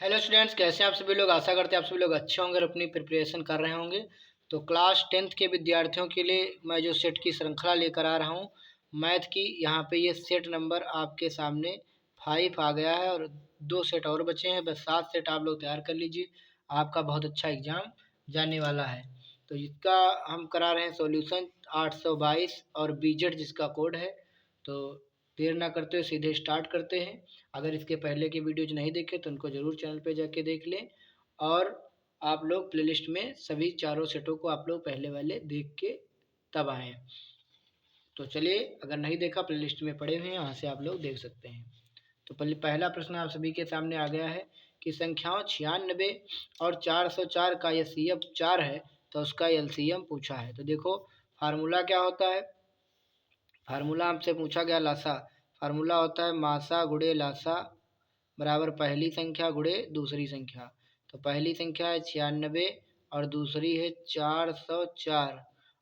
Hello students, कैसे हैं आप सभी लोग। आशा करते हैं आप सभी लोग अच्छे होंगे और अपनी प्रिपरेशन कर रहे होंगे। तो क्लास 10th के विद्यार्थियों के लिए मैं जो सेट की श्रृंखला लेकर आ रहा हूं मैथ की, यहाँ पे ये सेट नंबर आपके सामने 5 आ गया है और 2 सेट और बचे हैं। बस 7 सेट आप लोग तैयार कर लीजिए, आपका बहुत अच्छा एग्जाम जाने वाला है। तो इसका हम करा रहे हैं सॉल्यूशन 822 और बीजेड जिसका कोड है। तो देर ना करते हुए सीधे स्टार्ट करते हैं। अगर इसके पहले की वीडियोज नहीं देखे तो उनको ज़रूर चैनल पे जाके देख लें, और आप लोग प्लेलिस्ट में सभी चारों सेटों को आप लोग पहले वाले देख के तब आएँ। तो चलिए, अगर नहीं देखा प्लेलिस्ट में पड़े हुए हैं, वहाँ से आप लोग देख सकते हैं। तो पहला प्रश्न आप सभी के सामने आ गया है कि संख्याओं 96 और 404 का एचसीएफ 4 है, तो उसका एलसीएम पूछा है। तो देखो, फार्मूला क्या होता है। फार्मूला हमसे पूछा गया लासा। फार्मूला होता है मासा गुणे लासा बराबर पहली संख्या गुणे दूसरी संख्या। तो पहली संख्या है 96 और दूसरी है 404,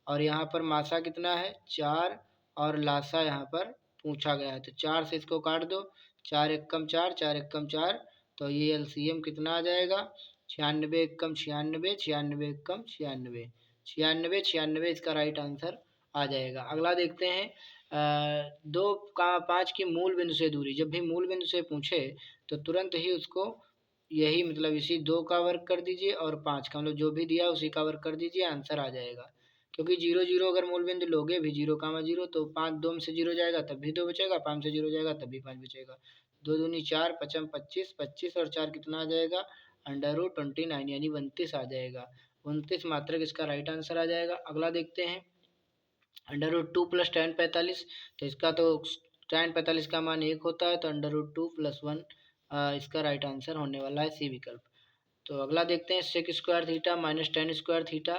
और यहाँ पर मासा कितना है 4, और लासा यहाँ पर पूछा गया है। तो 4 से इसको काट दो, 4 एकम 4, 4 एकम 4, तो ये एलसीएम कितना आ जाएगा 96 एकम 96, 96 एकम 96, 96 96 इसका राइट आंसर आ जाएगा। अगला देखते हैं, 2, 5 की मूल बिंदु से दूरी। जब भी मूल बिंदु से पूछे तो तुरंत ही उसको यही मतलब इसी 2 का वर्ग कर दीजिए और 5 का, मतलब जो भी दिया उसी का वर्ग कर दीजिए, आंसर आ जाएगा। क्योंकि 0 0 अगर मूल बिंदु लोगे भी 0, 0, तो 5 2 में से 0 जाएगा तब भी 2 बचेगा, 5 से 0 जाएगा तब भी 5 बचेगा। 2 दूनी 4, 5 25, 25 और 4 कितना आ जाएगा √29, यानी 29 आ जाएगा। 29 मात्रक इसका राइट आंसर आ जाएगा। अगला देखते हैं, √2 प्लस tan 45। तो इसका तो tan 45 का मान 1 होता है, तो √2 + 1 इसका राइट आंसर होने वाला है सी विकल्प। तो अगला देखते हैं, sec square theta minus tan square theta,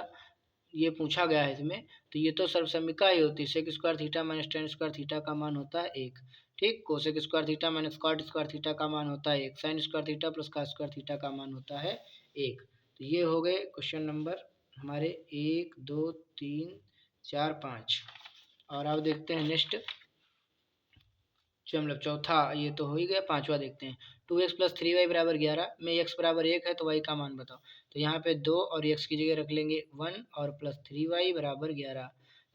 ये पूछा गया है इसमें। तो ये तो सर्वसम्मिका ही होती है। Sec square theta minus tan square theta का मान होता है 1। ठीक, cosec square theta minus cot square theta का मान होता है 1। Sine square theta plus cos square theta का मान होता है 1। तो ये हो गए क्वेश्चन नंबर हमारे 1 2 3 4 5। और अब देखते हैं नेक्स्ट, जो मतलब चौथा ये तो हो ही गया। पांचवा देखते हैं, 2x + 3y = 11 में x बराबर 1 है तो y का मान बताओ। तो यहाँ पे 2 और x की जगह रख लेंगे 1 और प्लस 3y = 11।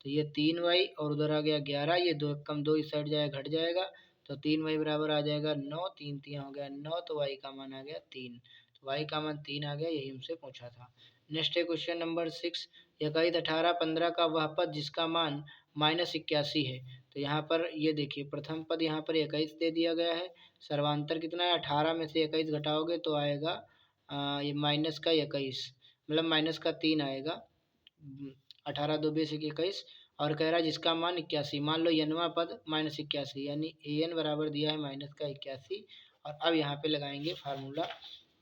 तो ये 3y और उधर आ गया 11, ये 2 कम 2 इस साइड जाएगा घट जाएगा, तो 3y बराबर आ जाएगा 9, 3 3 हो गया 9, तो y का मान आ गया 3। तो y का मान 3 आ गया, यही हमसे पूछा था। नेक्स्ट है क्वेश्चन नंबर 6, 21 18 15 का वह पद जिसका मान -81 है। तो यहाँ पर ये देखिए, प्रथम पद यहाँ पर 21 दे दिया गया है। सर्वांतर कितना है 18 में से 21 घटाओगे तो आएगा ये माइनस का 21, मतलब माइनस का 3 आएगा। 18 2 बेसिक 21, और कह रहा है जिसका मान 81। मान लो नवा पद -81, यानी an बराबर दिया है माइनस का 81। और अब यहाँ पे लगाएंगे फार्मूला।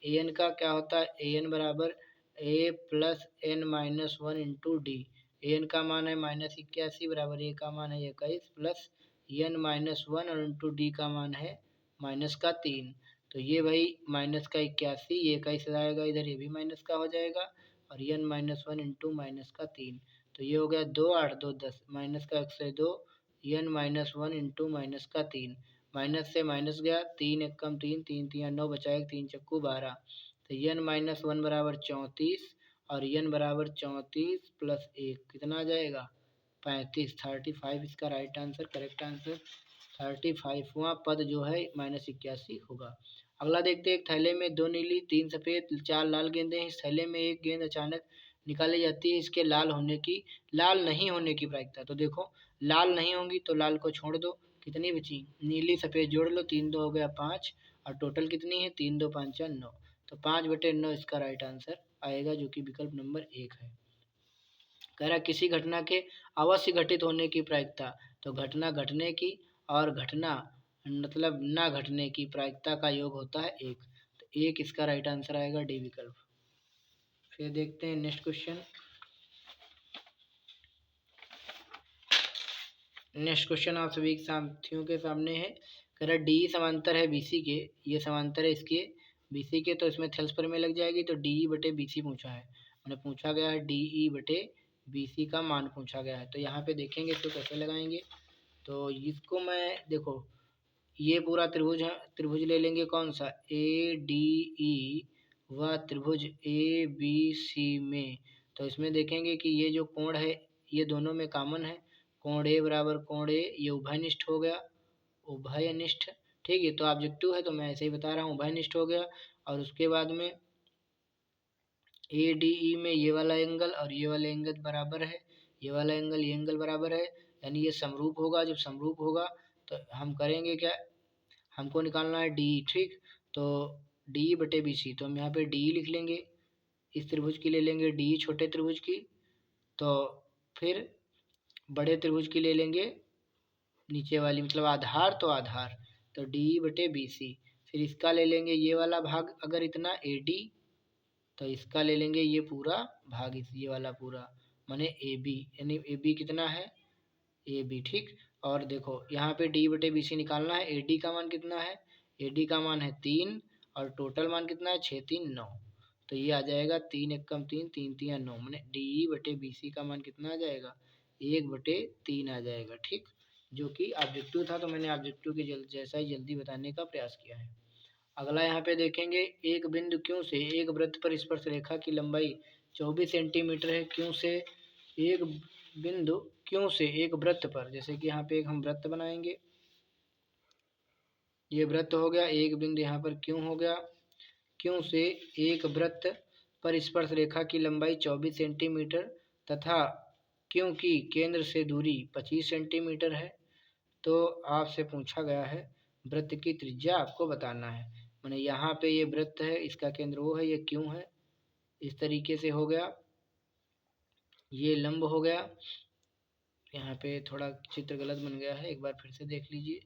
an का क्या होता है, an बराबर a + n-1 into D. N का मान है -81 बराबर ए का मान है 21 प्लस n-1 और इंटू डी का मान है माइनस का 3। तो ये भाई माइनस का 81, ये 21 आएगा इधर, ये भी माइनस का हो जाएगा, और n-1 इंटू माइनस का 3। तो ये हो गया 2 8 2 10, माइनस का 102 n-1 इंटू माइनस का 3। माइनस से माइनस गया, 3 1 कम 3, 3 3 9 बचाएगा, 3 चक्कू 12। तो n-1 बराबर 34, और n बराबर 34 प्लस 1 कितना आ जाएगा 35, 35 इसका राइट आंसर, करेक्ट आंसर 35वां पद जो है -81 होगा। अगला देखते हैं, एक थैले में 2 नीली 3 सफ़ेद 4 लाल गेंदें हैं। इस थैले में एक गेंद अचानक निकाली जाती है, इसके लाल नहीं होने की प्रायिकता। तो देखो, लाल नहीं होंगी तो लाल को छोड़ दो, कितनी बची नीली सफ़ेद जोड़ लो, 3 2 हो गया 5, और टोटल कितनी है 3 2 5 4 9। तो 5/9 इसका राइट आंसर आएगा, जो कि विकल्प नंबर 1 है। कह रहा किसी घटना के अवश्य घटित होने की प्रायिकता। तो घटना घटने की और घटना मतलब ना घटने की प्रायिकता का योग होता है 1। तो 1 इसका राइट आंसर आएगा, डी विकल्प। फिर देखते हैं नेक्स्ट क्वेश्चन। नेक्स्ट क्वेश्चन आप सभी साथियों के सामने है। कह रहा डी समांतर है बीसी के, ये समांतर है इसके बीसी के, तो इसमें थेल्स में लग जाएगी। तो डी बटे बीसी पूछा है, मैंने पूछा गया है डी बटे बीसी का मान पूछा गया है। तो यहाँ पे देखेंगे इसको कैसे लगाएंगे। तो इसको मैं देखो ये पूरा त्रिभुज है, त्रिभुज ले लेंगे कौन सा, ए डी ई व त्रिभुज ए बी सी में। तो इसमें देखेंगे कि ये जो कोण है ये दोनों में कॉमन है, कोण ए बराबर कोण ए, ये उभयनिष्ठ हो गया, उभयनिष्ठ। ठीक है, तो ऑब्जेक्टिव है तो मैं ऐसे ही बता रहा हूँ, उभयनिष्ठ हो गया। और उसके बाद में ए डी ई में ये वाला एंगल और ये वाला एंगल बराबर है, ये वाला एंगल ये एंगल बराबर है, यानी ये समरूप होगा। जब समरूप होगा तो हम करेंगे क्या, हमको निकालना है डी। ठीक, तो डी बटे बी सी, तो हम यहाँ पे डी लिख लेंगे, इस त्रिभुज की ले लेंगे डी छोटे त्रिभुज की, तो फिर बड़े त्रिभुज की ले लेंगे नीचे वाली, मतलब आधार, तो आधार तो डी बटे बी सी। फिर इसका ले लेंगे ये वाला भाग, अगर इतना ए डी, तो इसका ले लेंगे ये पूरा भाग, इस ये वाला पूरा माने ए बी, यानी ए बी कितना है, ए बी। ठीक, और देखो यहाँ पे डी बटे बी सी निकालना है, ए डी का मान कितना है, ए डी का मान है 3 और टोटल मान कितना है 6 3 9, तो ये आ जाएगा 3 एक कम 3 3 3 9, मैंने डी बटे बी सी का मान कितना आ जाएगा 1/3 आ जाएगा। ठीक, जो कि ऑब्जेक्टिव था, तो मैंने ऑब्जेक्टिव के जैसा ही जल्दी बताने का प्रयास किया है। अगला यहाँ पे देखेंगे, एक बिंदु क्यों से एक वृत्त पर स्पर्श रेखा की लंबाई 24 सेंटीमीटर है। क्यों से एक बिंदु, क्यों से एक वृत्त पर, जैसे कि यहाँ पे एक हम वृत्त बनाएंगे, ये वृत्त हो गया, एक बिंदु यहाँ पर क्यों हो गया, क्यों से एक वृत्त पर स्पर्श रेखा की लंबाई 24 सेंटीमीटर तथा क्योंकि केंद्र से दूरी 25 सेंटीमीटर है। तो आपसे पूछा गया है वृत्त की त्रिज्या आपको बताना है, मैंने यहाँ पे ये वृत्त है, इसका केंद्र वो है, ये क्यों है, इस तरीके से हो गया, ये लंब हो गया। यहाँ पे थोड़ा चित्र गलत बन गया है, एक बार फिर से देख लीजिए,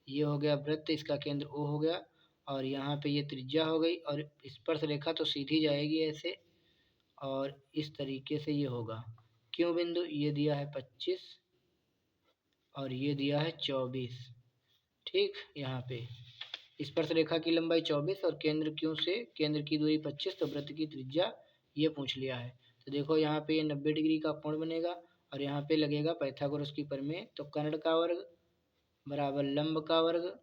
ये हो गया वृत्त, इसका केंद्र ओ हो गया, और यहाँ पे ये त्रिज्या हो गई, और स्पर्श रेखा तो सीधी जाएगी ऐसे, और इस तरीके से ये होगा। क्यों बिंदु ये दिया है 25 और ये दिया है 24। ठीक, यहाँ पे स्पर्श रेखा की लंबाई 24 और केंद्र क्यों से केंद्र की दूरी 25, तो वृत्त की त्रिज्या ये पूछ लिया है। तो देखो यहाँ पे ये 90 डिग्री का कोण बनेगा, और यहाँ पे लगेगा पाइथागोरस की प्रमेय, तो कर्ण का वर्ग बराबर लंब का वर्ग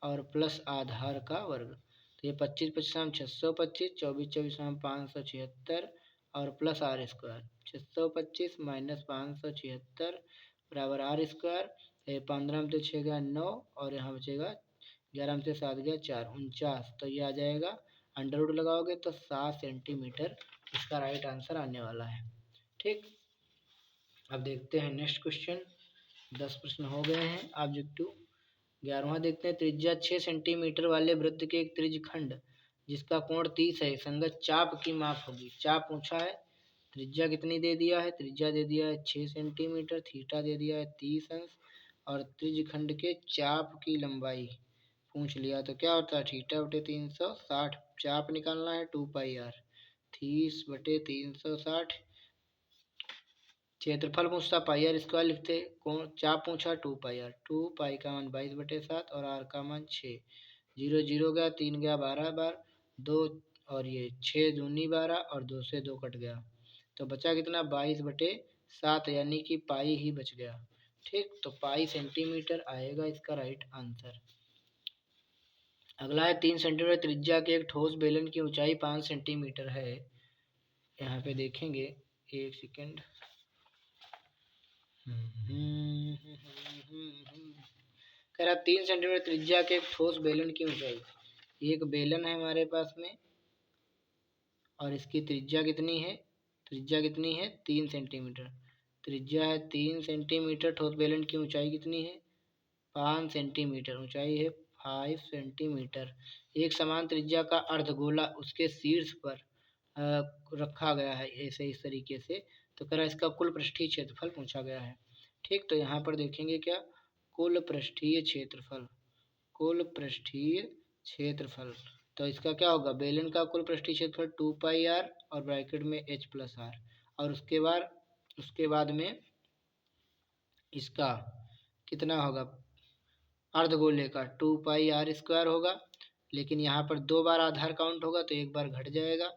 और प्लस आधार का वर्ग। तो ये 25 25 625, 24 24 576 और प्लस आर स्क्वायर, 625 माइनस 576 बराबर आर स्क्वायर। 15 में तो 6 गया 9, और यहाँ बचेगा 11 में से 7 गया 4 49, तो ये आ जाएगा, अंडर रूट लगाओगे तो 7 सेंटीमीटर इसका राइट आंसर आने वाला है। ठीक, अब देखते हैं नेक्स्ट क्वेश्चन। 10 प्रश्न हो गए हैं ऑब्जेक्टिव। 11वां देखते हैं, त्रिज्या 6 सेंटीमीटर वाले वृत्त के एक त्रिज्यखंड जिसका कोण 30 है संगत चाप की माप होगी। चाप पूछा है, त्रिज्या कितनी दे दिया है, त्रिज्या दे दिया है 6 सेंटीमीटर, थीटा दे दिया है 30 अंश, और त्रिज्यखंड के चाप की लंबाई पूछ लिया, तो क्या होता है थीटा बटे 360, चाप निकालना है 2πr, 30/360, क्षेत्रफल पूछता पाई आर स्क्वायर लिखते, कौन चाप पूछा 2πr, 2 पाई का मान 22/7 और आर का मान 6, 0 0 गया, 3 गया 12 बार, 2 और ये 6 दूनी 12 और 2 से 2 कट गया, तो बचा कितना 22/7, यानी कि पाई ही बच गया। ठीक, तो पाई सेंटीमीटर आएगा इसका राइट आंसर। अगला है 3 सेंटीमीटर त्रिज्या के एक ठोस बेलन की ऊंचाई 5 सेंटीमीटर है। यहाँ पे देखेंगे, एक सेकेंड, कह रहा 3 सेंटीमीटर त्रिज्या के एक ठोस बेलन की ऊंचाई, एक बेलन है हमारे पास में और इसकी त्रिज्या कितनी है, त्रिज्या कितनी है 3 सेंटीमीटर, त्रिज्या है 3 सेंटीमीटर, ठोस बेलन की ऊंचाई कितनी है 5 सेंटीमीटर, ऊंचाई है 5 सेंटीमीटर। एक समान त्रिज्या का अर्धगोला उसके शीर्ष पर रखा गया है ऐसे इस तरीके से, तो कह रहा इसका कुल पृष्ठीय क्षेत्रफल पूछा गया है। ठीक, तो यहाँ पर देखेंगे क्या, कुल पृष्ठीय क्षेत्रफल, कुल पृष्ठीय क्षेत्रफल, तो इसका क्या होगा, बेलन का कुल पृष्ठीय क्षेत्रफल 2πr और ब्रैकेट में h प्लस आर, और उसके बाद में इसका कितना होगा अर्धगोले का 2πr² होगा, लेकिन यहाँ पर 2 बार आधार काउंट होगा तो एक बार घट जाएगा,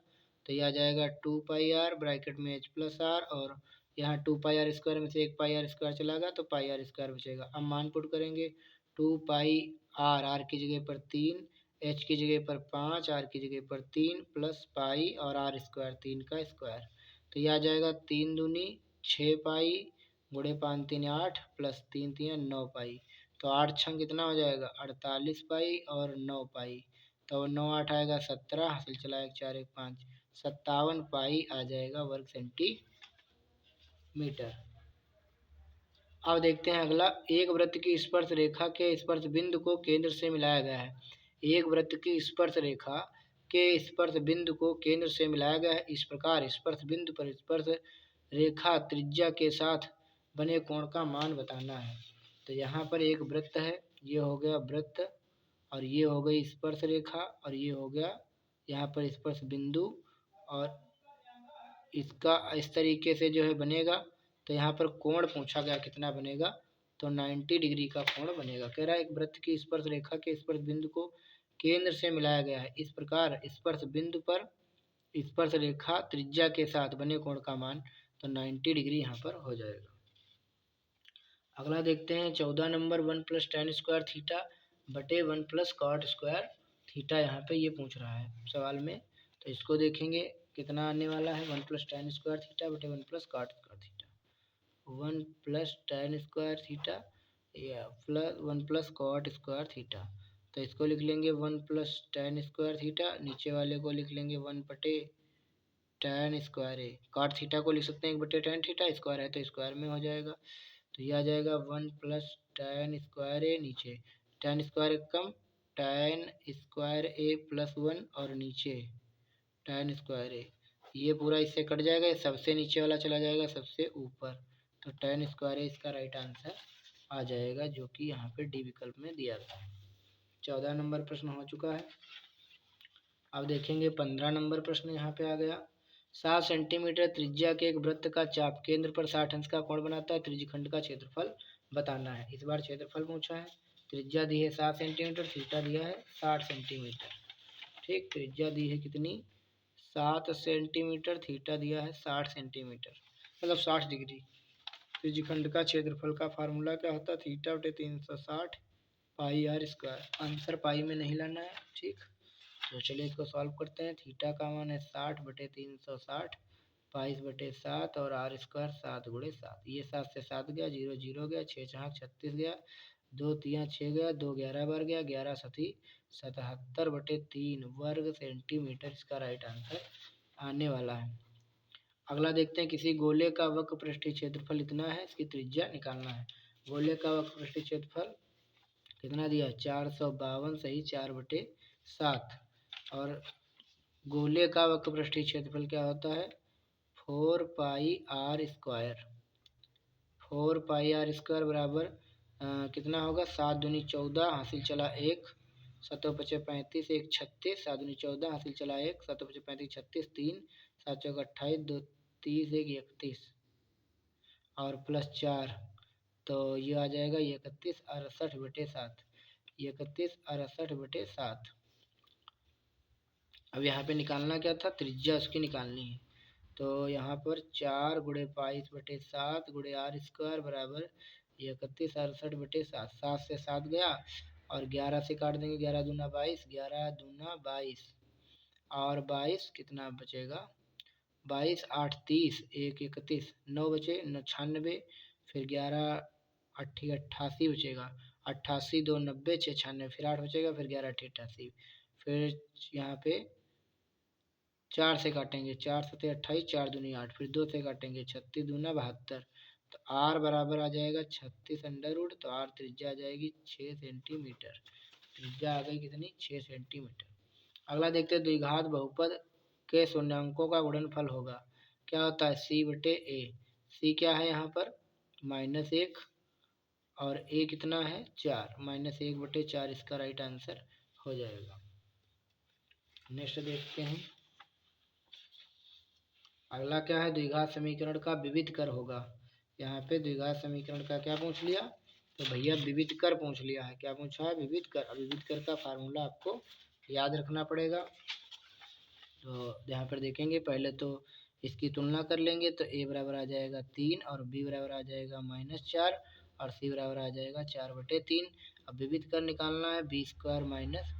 तो यह आ जाएगा 2πr ब्रैकेट में h प्लस आर, और यहाँ 2πr² में से एक πr² चला गया तो πr² बचेगा। अब मान पुट करेंगे 2 पाई आर की जगह पर 3, एच की जगह पर 5, आर की जगह पर 3 प्लस पाई और आर स्क्वायर 3 का स्क्वायर। तो यह आ जाएगा 3 दूनी 6 पाई गुणे 5 3 8 प्लस 3 3 9 पाई। तो 8 छंग कितना हो जाएगा 48 पाई और 9 पाई। तो 9 8 आएगा 17, हासिल चला 1 4 1 5, 57 पाई आ जाएगा वर्ग सेंटीमीटर। अब देखते हैं अगला, एक वृत्त की स्पर्श रेखा के स्पर्श बिंदु को केंद्र से मिलाया गया है। एक वृत्त की स्पर्श रेखा के स्पर्श बिंदु को केंद्र से मिलाया गया है। इस प्रकार स्पर्श बिंदु पर स्पर्श रेखा त्रिज्या के साथ बने कोण का मान बताना है। तो यहाँ पर एक वृत्त है, ये हो गया वृत्त, और ये हो गई स्पर्श रेखा, और ये हो गया यहाँ पर स्पर्श बिंदु, और इसका इस तरीके से जो है बनेगा। तो यहाँ पर कोण पूछा गया कितना बनेगा, तो 90 डिग्री का कोण बनेगा। कह रहा है एक वृत्त की स्पर्श रेखा के स्पर्श बिंदु को केंद्र से मिलाया गया है। इस प्रकार स्पर्श बिंदु पर स्पर्श रेखा त्रिज्या के साथ बने कोण का मान तो 90 डिग्री यहाँ पर हो जाएगा। अगला देखते हैं 14 नंबर, 1 + tan स्क्वायर थीटा बटे 1 + cot स्क्वायर थीटा यहाँ पे ये पूछ रहा है सवाल में। तो इसको देखेंगे कितना आने वाला है, 1 + tan स्क्वायर थीटा बटे 1 + cot square theta. 1 + tan square theta या प्लस 1 + cot स्क्वायर थीटा। तो इसको लिख लेंगे 1 + tan स्क्वायर थीटा, नीचे वाले को लिख लेंगे 1 बटे tan स्क्वायर है। cot थीटा को लिख सकते हैं 1 बटे tan थीटा, स्क्वायर है तो स्क्वायर में हो जाएगा। तो यह आ जाएगा 1 + tan स्क्वायर ए, नीचे tan स्क्वायर कम tan स्क्वायर ए प्लस 1 और नीचे tan स्क्वायर ए, ये पूरा इससे कट जाएगा, ये सबसे नीचे वाला चला जाएगा सबसे ऊपर। तो tan स्क्वायर ए इसका राइट आंसर आ जाएगा, जो कि यहाँ पे डी विकल्प में दिया गया है। 14 नंबर प्रश्न हो चुका है। अब देखेंगे 15 नंबर प्रश्न यहाँ पे आ गया। 7 सेंटीमीटर त्रिज्या के एक वृत्त का चाप केंद्र पर 60 अंश का कोण बनाता है, त्रिज्यखंड का क्षेत्रफल बताना है। इस बार क्षेत्रफल पूछा है। त्रिज्या दी है 7 सेंटीमीटर, थीटा दिया है 60 सेंटीमीटर। ठीक, त्रिज्या दी है कितनी 7 सेंटीमीटर, थीटा दिया है 60 सेंटीमीटर, मतलब 60 डिग्री। त्रिज्यखंड का क्षेत्रफल का फार्मूला क्या होता है, थीटा बटे 360 पाई आर स्क्वायर। आंसर पाई में नहीं लाना है। ठीक, तो चलिए इसको सॉल्व करते हैं। थीटा का मान है 60 बटे 360, 22 बटे 7 और आर स्क्वायर 7 गुणे 7। ये 7 से 7 गया, 0 0 गया, 6 4 36 गया, 2 3 6 गया, 2 11 बार गया, 11 7 77 बटे 3 वर्ग सेंटीमीटर इसका राइट आंसर आने वाला है। अगला देखते हैं, किसी गोले का वक्र पृष्ठीय क्षेत्रफल इतना है, इसकी त्रिज्या निकालना है। गोले का वक्र पृष्ठीय क्षेत्रफल कितना दिया है 452 सही 4 बटे 7। और गोले का वक्र पृष्ठीय क्षेत्रफल क्या होता है 4 pi r square. 4 pi r square बराबर कितना होगा 7 दूनी 14, हासिल चला 1, 7 5 35, 1 36, 7 दूनी 14, हासिल चला 1, 7 5 35 36, 3 7 चौका 28, 2 30, 1 31 और प्लस 4, तो ये आ जाएगा 31 68 बटे 7, 31 68 बटे 7। अब यहाँ पे निकालना क्या था, त्रिज्या उसकी निकालनी है। तो यहाँ पर 4 गुणे 22 बटे 7 गुणे आर स्क्वायर बराबर 31 68 बटे 7। 7 से 7 गया और 11 से काट देंगे, 11 दूना 22, 11 दूना 22 और 22 कितना बचेगा 22 8 30, 1 31, 9 बचे 96, फिर 11 8 88 बचेगा, 88 2 90, 6 96, फिर 8 बचेगा, फिर 11 8 88, फिर यहाँ पे 4 से काटेंगे, 4 7 28, 4 दूनी 8, फिर 2 से काटेंगे 36 दूना 72। तो आर बराबर आ जाएगा 36 अंडर रूट, तो आर त्रिज्या आ जाएगी 6 सेंटीमीटर। त्रिज्या आ गई कितनी 6 सेंटीमीटर। अगला देखते हैं, द्विघात बहुपद के शून्यांकों का गुणनफल होगा। क्या होता है सी बटे ए। सी क्या है यहाँ पर -1 और ए कितना है 4, -1 बटे 4 इसका राइट आंसर हो जाएगा। नेक्स्ट देखते हैं, अगला क्या है, द्विघात समीकरण का विविध कर होगा। यहाँ पे द्विघात समीकरण का क्या पूछ लिया, तो भैया विविध कर पूछ लिया है। क्या पूछा है विविध कर। अब विविध कर का फार्मूला आपको याद रखना पड़ेगा। तो यहाँ पर देखेंगे, पहले तो इसकी तुलना कर लेंगे, तो ए बराबर आ जाएगा 3 और बी बराबर आ जाएगा -4 और सी बराबर आ जाएगा 4 बटे 3। अब विविध कर निकालना है, B square minus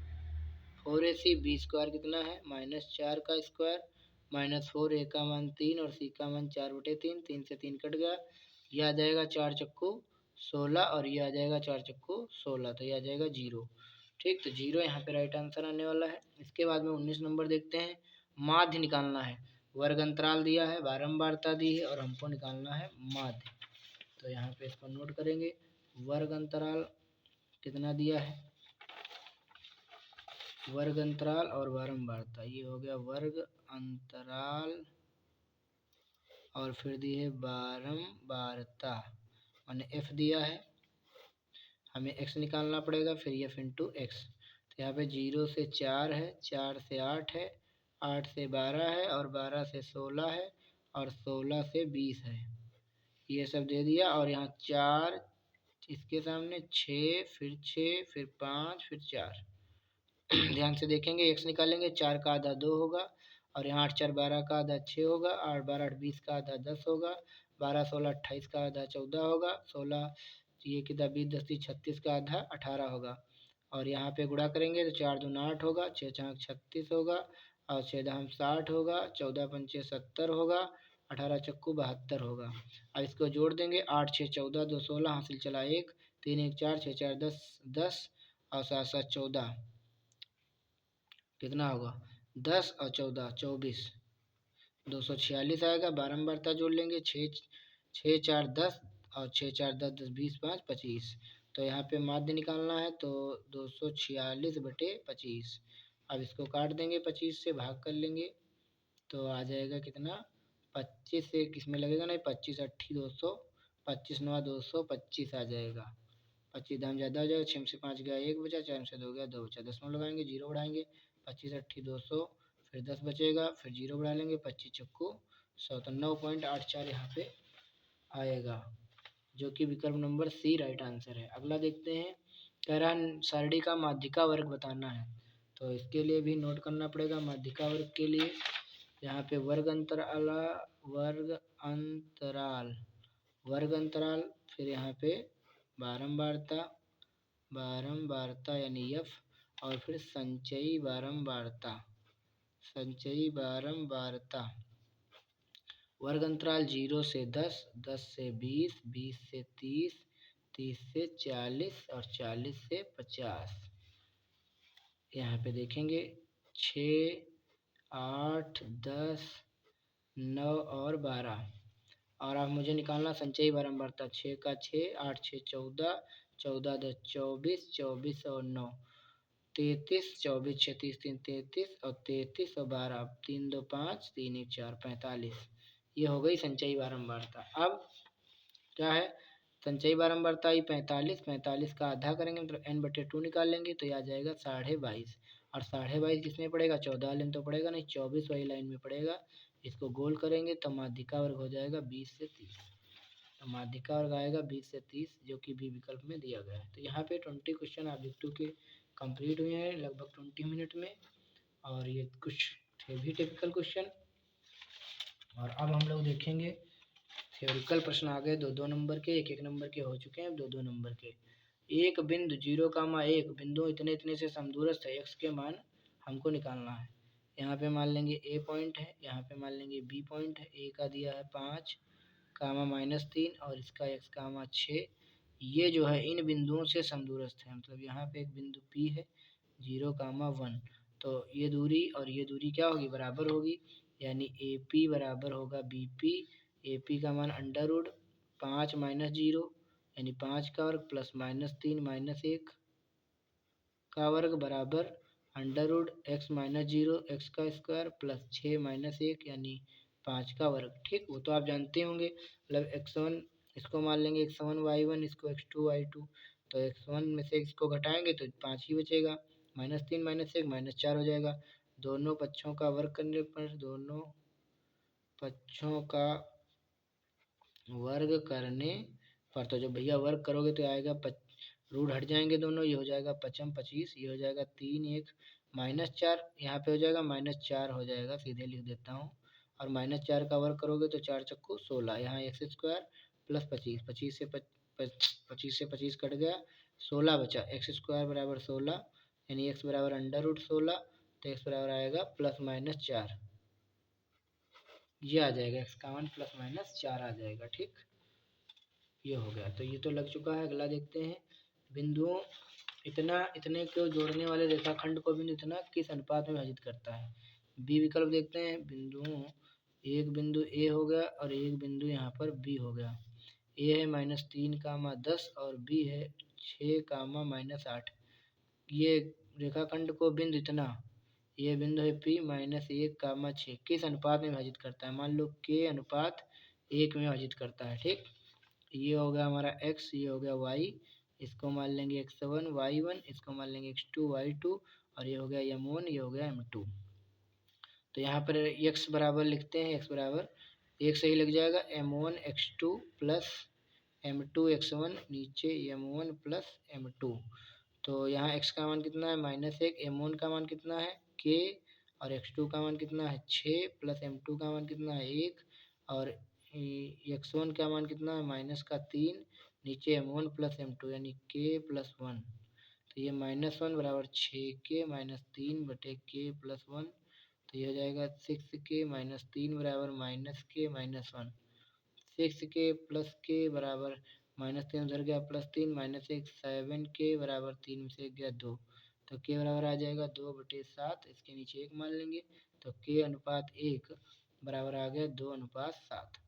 4ac, B square कितना है -4 का स्क्वायर -4, ए का मान 3 और सी का मान 4/3, 3 से 3 कट गया, यह आ जाएगा 4 चक्कू 16 और ये आ जाएगा 4 चक्कू 16, तो ये आ जाएगा 0। ठीक, तो 0 यहाँ पे राइट आंसर आने वाला है। इसके बाद में 19 नंबर देखते हैं, माध्य निकालना है। वर्ग अंतराल दिया है, बारंबारता दी है और हमको निकालना है माध्य। तो यहाँ पे इसको नोट करेंगे, वर्ग अंतराल कितना दिया है, वर्ग अंतराल और बारंबारता, ये हो गया वर्ग अंतराल और फिर दी है बारंबारता, मैंने f दिया है, हमें x निकालना पड़ेगा, फिर f इंटू एक्स। तो यहाँ पे 0 से 4 है, 4 से 8 है, 8 से 12 है और 12 से 16 है और 16 से 20 है, ये सब दे दिया। और यहाँ 4 इसके सामने, 6 फिर 6 फिर 5 फिर 4 ध्यान से देखेंगे, x निकालेंगे, 4 का आधा 2 होगा और यहाँ 8 4 12 का आधा 6 होगा, 8 12 8 20 का आधा 10 होगा, 12 16 28 का आधा 14 होगा, 16 ये कितना 20 10 30 36 का आधा 18 होगा। और यहाँ पे गुणा करेंगे तो 4 दूना 8 होगा, 6 4 36 होगा और 6 दम 60 होगा, 14 पंचे 70 होगा, 18 चक्कू 72 होगा। अब इसको जोड़ देंगे, 8 6 14 2 16, हासिल चला 1, 3 1 4 6 4 10 10 और 7 7 14, कितना होगा 10 और 14 24, 246 आएगा। बारंबारता जोड़ लेंगे, 6 6 4 10 और 6 4 10 10 20 5 25, तो यहाँ पे माध्य निकालना है तो 246/25। अब इसको काट देंगे, 25 से भाग कर लेंगे तो आ जाएगा कितना, 25 से किसमें लगेगा, नहीं 25 8 200, 25 9 225 आ जाएगा। 25 दाम ज़्यादा हो जाएगा, 6 से 5 गया 1 बचा, 4 से 2 गया 2 बचा, दशमलव लगाएंगे, 0 बढ़ाएंगे, 25 8 200, फिर 10 बचेगा, फिर 0 बढ़ा लेंगे, 25 चक्कू 100, तो 9.84 यहाँ पे आएगा, जो कि विकल्प नंबर सी राइट आंसर है। अगला देखते हैं, कह रहा है सरणी का माध्यिका वर्ग बताना है, तो इसके लिए भी नोट करना पड़ेगा। माध्यिका वर्ग के लिए यहाँ पे वर्ग अंतराल, वर्ग अंतराल, वर्ग अंतराल, फिर यहाँ पे बारंबारता, बारंबारता यानी f, और फिर संचयी बारंबारता, संचयी बारंबारता। वर्ग अंतराल 0 से 10, 10 से 20, 20 से 30, 30 से 40 और 40 से 50। यहाँ पे देखेंगे 6 8 10 9 और 12, और अब मुझे निकालना संचयी बारंबारता, 6 का 6 8 6 14, 14 10 24, 24 और 9 33, 24 6 30 3 33 और 33 और 12 3 2 5 3 1 4 45, ये हो गई संचयी बारंबारता। अब क्या है, संचयी बारंबारता आई 45, 45 का आधा करेंगे तो n/2 निकाल लेंगे, तो यह आ जाएगा 22.5, और 22.5 किसमें पड़ेगा, 14 वाले में तो पड़ेगा नहीं, 24 वाली लाइन में पड़ेगा। इसको गोल करेंगे तो माध्यिका वर्ग हो जाएगा 20 से 30, तो माध्यिका वर्ग आएगा 20 से 30, जो कि बी विकल्प में दिया गया है। तो यहाँ पे 20 क्वेश्चन ऑब्जेक्टिव के कंप्लीट हुए हैं लगभग 20 मिनट में, और ये कुछ थे भी टिपिकल क्वेश्चन। और अब हम लोग देखेंगे थ्योरिकल प्रश्न आ गए, 2-2 नंबर के, 1-1 नंबर के हो चुके हैं, 2-2 नंबर के। एक बिंदु 0,1 बिंदु इतने इतने से समदूरस्थ है, x के मान हमको निकालना है। यहाँ पे मान लेंगे a पॉइंट है, यहाँ पे मान लेंगे b पॉइंट है, a का दिया है 5, -3 और इसका x, 6, ये जो है इन बिंदुओं से समदूरस्थ है, मतलब यहाँ पे एक बिंदु p है 0,1, तो ये दूरी और ये दूरी क्या होगी, बराबर होगी, यानी AP बराबर होगा BP, AP का मान √5 - 0 यानी 5 का वर्ग प्लस -3 - 1 का वर्ग बराबर √x - 0 x का स्क्वायर प्लस 6 - 1 यानी 5 का वर्ग। ठीक, वो तो आप जानते होंगे, मतलब x1 इसको मान लेंगे x1 y1, इसको x2 y2, तो x1 में से इसको घटाएंगे तो 5 ही बचेगा, -3 - 1 -4 हो जाएगा। दोनों पक्षों का वर्ग करने पर, दोनों पक्षों का वर्ग करने पर, तो जब भैया वर्ग करोगे तो आएगा रूट हट जाएंगे दोनों, ये हो जाएगा 5 25, ये हो जाएगा 3 1 -4, यहाँ पे हो जाएगा -4 हो जाएगा, सीधे लिख देता हूँ, और -4 का वर्ग करोगे तो 4 चक्कू 16, यहाँ x स्क्वायर प्लस 25, 25 से 25 कट गया, 16 बचा, एक्स स्क्वायर बराबर 16 यानी एक्स बराबर √16, तो एक्स बराबर आएगा ±4। ये आ जाएगा एक्स का मान ±4 आ जाएगा। ठीक, ये हो गया। तो ये तो लग चुका है। अगला देखते हैं, बिंदुओं इतना इतने को जोड़ने वाले रेखाखंड को बिंदु इतना किस अनुपात में विभाजित करता है। बी विकल्प देखते हैं, बिंदुओं एक बिंदु ए हो गया और एक बिंदु यहाँ पर बी हो गया। ए है -3, 10 और बी है 6, -8। ये रेखाखंड को बिंदु इतना, ये बिंदु है P -1, 6 किस अनुपात में विभाजित करता है। मान लो K अनुपात 1 में विभाजित करता है। ठीक, ये हो गया हमारा x, ये हो गया y, इसको मान लेंगे x1 y1, इसको मान लेंगे x2 y2 और ये हो गया m1, ये हो गया m2। तो यहाँ पर x बराबर लिखते हैं, x बराबर एक सही लग जाएगा m1 x2 plus m2 x1 नीचे m1 प्लस m2। तो यहाँ x का मान कितना है -1, m1 का मान कितना है k और x2 का मान कितना है 6 प्लस m2 का मान कितना है 1 और x1 का मान कितना है -3 नीचे m1 प्लस m2 यानी k + 1। तो ये -1 बराबर 6k - 3 बटे k + 1। तो ये हो जाएगा 6k - 3 बराबर -k - 1। 6k + k बराबर -3 उधर गया +3 -1 7k बराबर 3 में से 1 गया 2। तो k बराबर आ जाएगा 2/7, इसके नीचे 1 मान लेंगे। तो k अनुपात 1 बराबर आ गया 2:7।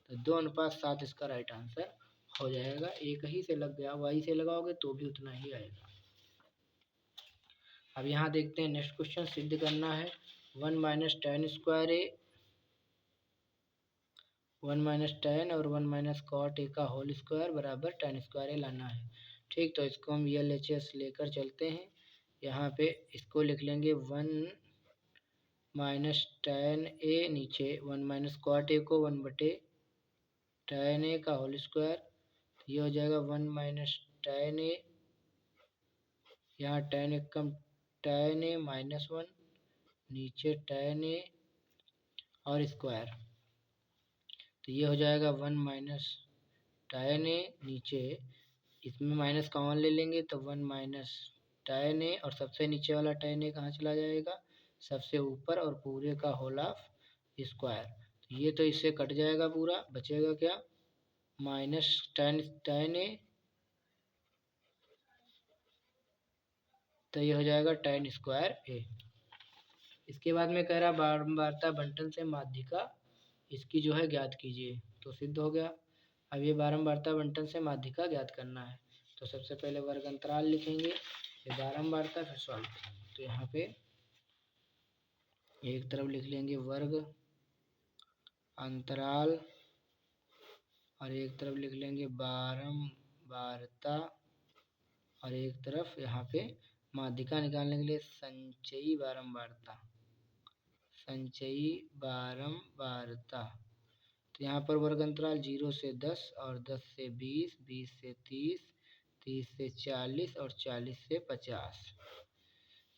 तो 2:7 इसका राइट आंसर हो जाएगा। एक ही से लग गया, वाई से लगाओगे तो भी उतना ही आएगा। अब यहाँ देखते हैं नेक्स्ट क्वेश्चन, सिद्ध करना है 1 - tan स्क्वायर ए 1 - tan और 1 - cot ए का होल स्क्वायर बराबर tan स्क्वायर ए लाना है। ठीक, तो इसको हम LHS लेकर चलते हैं। यहाँ पे इसको लिख लेंगे 1 - tan ए नीचे 1 - cot ए को 1/tan ए का होल स्क्वायर। ये हो जाएगा 1 - tan ए, यहाँ tan एक कम tan ए -1 नीचे tan ए और स्क्वायर। तो ये हो जाएगा 1 - tan ए नीचे, इसमें माइनस कॉमन ले लेंगे तो 1 - tan ए और सबसे नीचे वाला tan ए कहाँ चला जाएगा, सबसे ऊपर और पूरे का होल ऑफ स्क्वायर। तो ये तो इससे कट जाएगा पूरा, बचेगा क्या -tan ए, तो ये हो जाएगा tan स्क्वायर ए। इसके बाद में कह रहा बारंबारता बंटन से माध्यिका इसकी जो है ज्ञात कीजिए। तो सिद्ध हो गया। अब ये बारंबारता बंटन से माध्यिका ज्ञात करना है। तो सबसे पहले वर्ग अंतराल लिखेंगे, फिर बारंबारता, फिर सॉल्व करेंगे। तो यहाँ पे एक तरफ लिख लेंगे वर्ग अंतराल और एक तरफ लिख लेंगे बारंबारता और एक तरफ यहाँ पे माध्यिका निकालने के लिए संचयी बारंबारता, संचयी बारंबारता। तो यहाँ पर वर्ग अंतराल 0 से 10 और 10 से 20, 20 से 30, 30 से 40 और 40 से 50।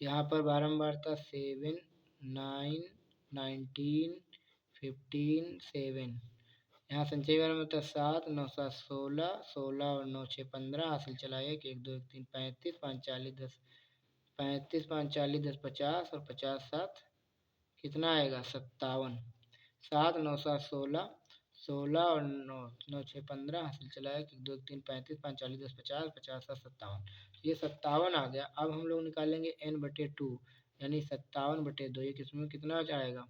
यहाँ पर बारंबारता 7, 9, 19, 15, 7। यहाँ संचयी बारंबारता 7, 9, 7, 16, 16 और 9, 6, 15। हासिल चलाइए कि 1, 2, 1, 3, 35, 5, 40, 10, 35, 5, 40, 10, 50 और 50, 7 कितना आएगा 57। 7, 9, 7, 16, 16 और 9, 9, 6, 15। हासिल चलाया कि 2, 3, 35, 5, 40, 10, 50, 50, 7, 57। ये 57 आ गया। अब हम लोग निकालेंगे n/2 यानी 57/2। ये किसमें कितना आएगा,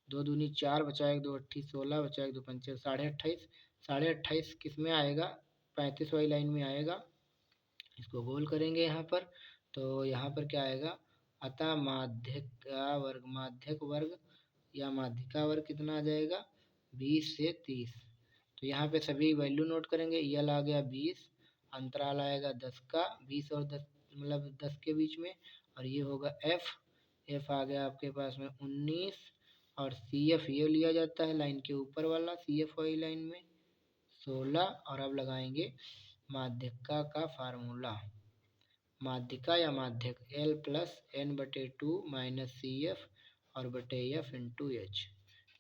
2 दूनी 4 बचा, 1 2 28, 16 बचा, 1 2 5 28, 28 किस में आएगा, 35 वाली लाइन में आएगा। इसको गोल करेंगे यहाँ पर। तो यहाँ पर क्या आएगा, अतः माध्यक वर्ग या माध्यिका वर्ग कितना आ जाएगा 20 से 30। तो यहाँ पे सभी वैल्यू नोट करेंगे। यल आ गया 20, अंतराल आएगा 10 का, 20 और 10 मतलब 10 के बीच में, और ये होगा एफ आ गया आपके पास में 19 और सी एफ ये लिया जाता है लाइन के ऊपर वाला, सी एफ वाली लाइन में 16। और अब लगाएंगे माध्यिका का फार्मूला, माध्यिका या माध्यक L+n/2 - CF और बटे F × H।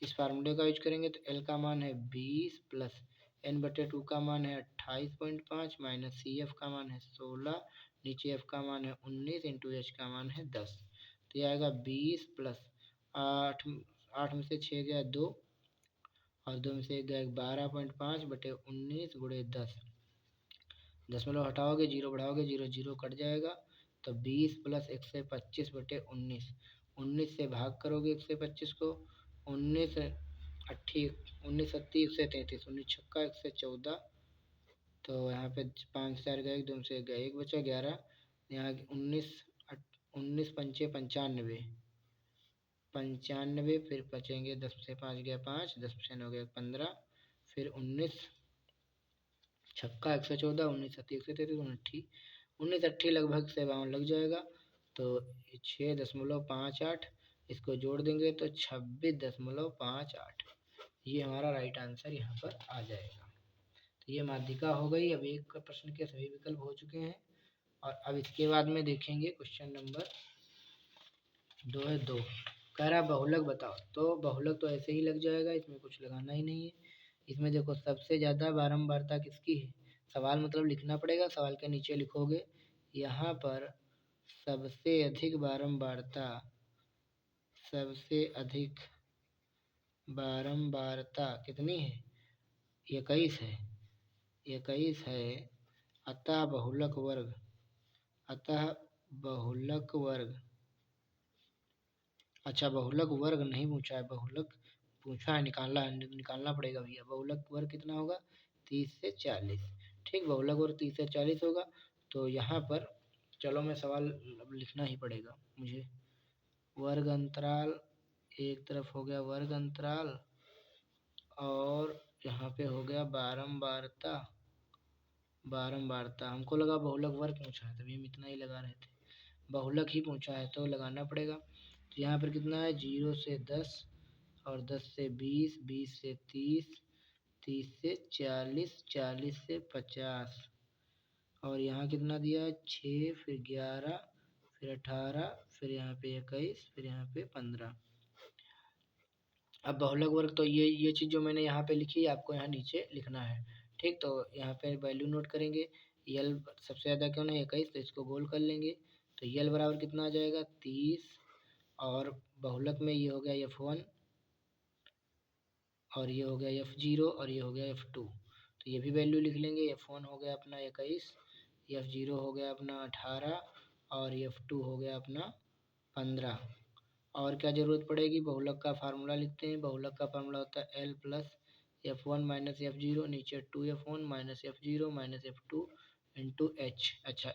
इस फार्मूले का यूज करेंगे तो L का मान है 20 प्लस n/2 का मान है 28.5 माइनस सी एफ का मान है 16, नीचे एफ का मान है 19 इंटू एच का मान है 10। तो ये आएगा 20 प्लस 8, 8 में से 6 गया 2 और 2 में से 1 गया 12.5 बटे 19 गुणे 10। दशमलव हटाओगे, जीरो बढ़ाओगे, जीरो जीरो कट जाएगा। तो 20 प्लस 125 बटे 19, 19 से भाग करोगे 125 को, 19 अट्ठी 19 सत्ती 133, 19 छक्का 114। तो यहाँ पे 5 4 गए, 2 से गए 1 बचा 11। यहाँ 19 पंचे 95, 95 फिर बचेंगे 10 से 5 गया 5, 10 से 9 गया 15, फिर 19 छक्का 114, 19 सत्ती 133, 19 अट्ठी लगभग से 52 लग जाएगा। तो 6.58 इसको जोड़ देंगे तो 26.58, ये हमारा राइट आंसर यहाँ पर आ जाएगा। तो ये माध्यिका हो गई। अब एक प्रश्न के सभी विकल्प हो चुके हैं और अब इसके बाद में देखेंगे क्वेश्चन नंबर 2 है 2, कह रहा बहुलक बताओ। तो बहुलक तो ऐसे ही लग जाएगा, इसमें कुछ लगाना ही नहीं है। इसमें देखो सबसे ज़्यादा बारंबारता किसकी है, सवाल मतलब लिखना पड़ेगा, सवाल के नीचे लिखोगे यहाँ पर सबसे अधिक बारंबारता, सबसे अधिक बारंबारता कितनी है, 21 है, 21 है। अतः बहुलक वर्ग, अतः बहुलक वर्ग, अच्छा बहुलक वर्ग नहीं पूछा है, बहुलक पूछा है, निकालना पड़ेगा भैया। बहुलक वर्ग कितना होगा, 30 से 40। ठीक, बहुलक वर्ग 30 से 40 होगा। तो यहाँ पर चलो मैं सवाल अब लिखना ही पड़ेगा मुझे। वर्ग अंतराल एक तरफ हो गया, वर्ग अंतराल, और यहाँ पे हो गया बारंबारता, बारंबारता। हमको लगा बहुलक वर्ग पूछा है, तभी हम इतना ही लगा रहे थे। बहुलक ही पूछा है तो लगाना पड़ेगा। तो यहाँ पर कितना है, 0 से 10 और 10 से 20, 20 से 30, 30 से 40, 40 से 50, और यहाँ कितना दिया है 6, फिर 11, फिर 18, फिर यहाँ पे 21, फिर यहाँ पे 15। अब बहुलक वर्ग तो ये चीज़ जो मैंने यहाँ पे लिखी है आपको यहाँ नीचे लिखना है। ठीक, तो यहाँ पे वैल्यू नोट करेंगे। यल सबसे ज़्यादा क्यों नहीं 21, तो इसको गोल कर लेंगे। तो यल बराबर कितना आ जाएगा 30, और बहुलक में ये हो गया F1, और ये हो गया F0, और ये हो गया F2। तो ये भी वैल्यू लिख लेंगे। F1 हो गया अपना 21, F0 हो गया अपना 18, और F2 हो गया अपना 15। और क्या ज़रूरत पड़ेगी, बहुलक का फार्मूला लिखते हैं। बहुलक का फार्मूला होता है L plus F1 minus F0, नीचे 2F1 minus F0 minus F2 into H। अच्छा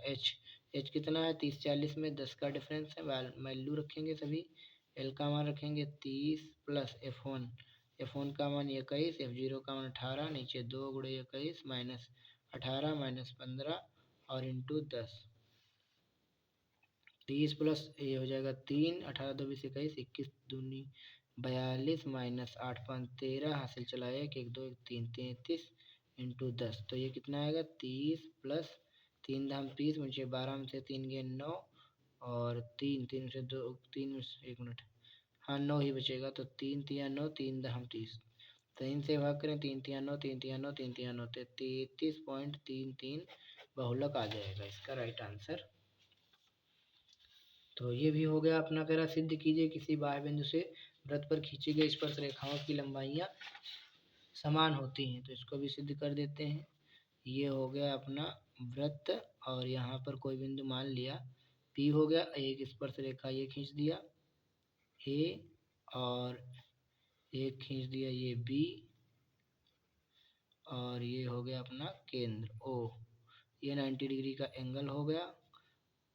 H कितना है, 30 40 में 10 का डिफरेंस है, वैल्यू रखेंगे सभी। L का मान रखेंगे 30 प्लस F1 का मान 21, F0 का मान 18, नीचे 2 गुणे 21 माइनस 18 माइनस 15 और इंटू 10। 30 प्लस ये हो जाएगा 3, 18 2 20 21, 21 दूनी 42 माइनस 8 5 13, हासिल चला 1 1 2 1 3 33 इंटू 10। तो ये कितना आएगा 30 प्लस 3 धाम 30, मुझे 12 में से 3 गए 9, और 3 3 से 2 3 1 मिनट, हाँ 9 ही बचेगा। तो 3 3 9, 3 धाम 30, 3 से भाग करें 3 3 9, 3 3 9, 3 3 9, 33.33 बहुलक आ जाएगा इसका राइट आंसर। तो ये भी हो गया अपना। कह रहा सिद्ध कीजिए किसी बाह्य बिंदु से वृत्त पर खींची गई स्पर्श रेखाओं की लंबाइयाँ समान होती हैं। तो इसको भी सिद्ध कर देते हैं। ये हो गया अपना वृत्त, और यहाँ पर कोई बिंदु मान लिया P हो गया, एक स्पर्श रेखा ये खींच दिया A, और एक खींच दिया ये B, और ये हो गया अपना केंद्र O। ये 90 डिग्री का एंगल हो गया,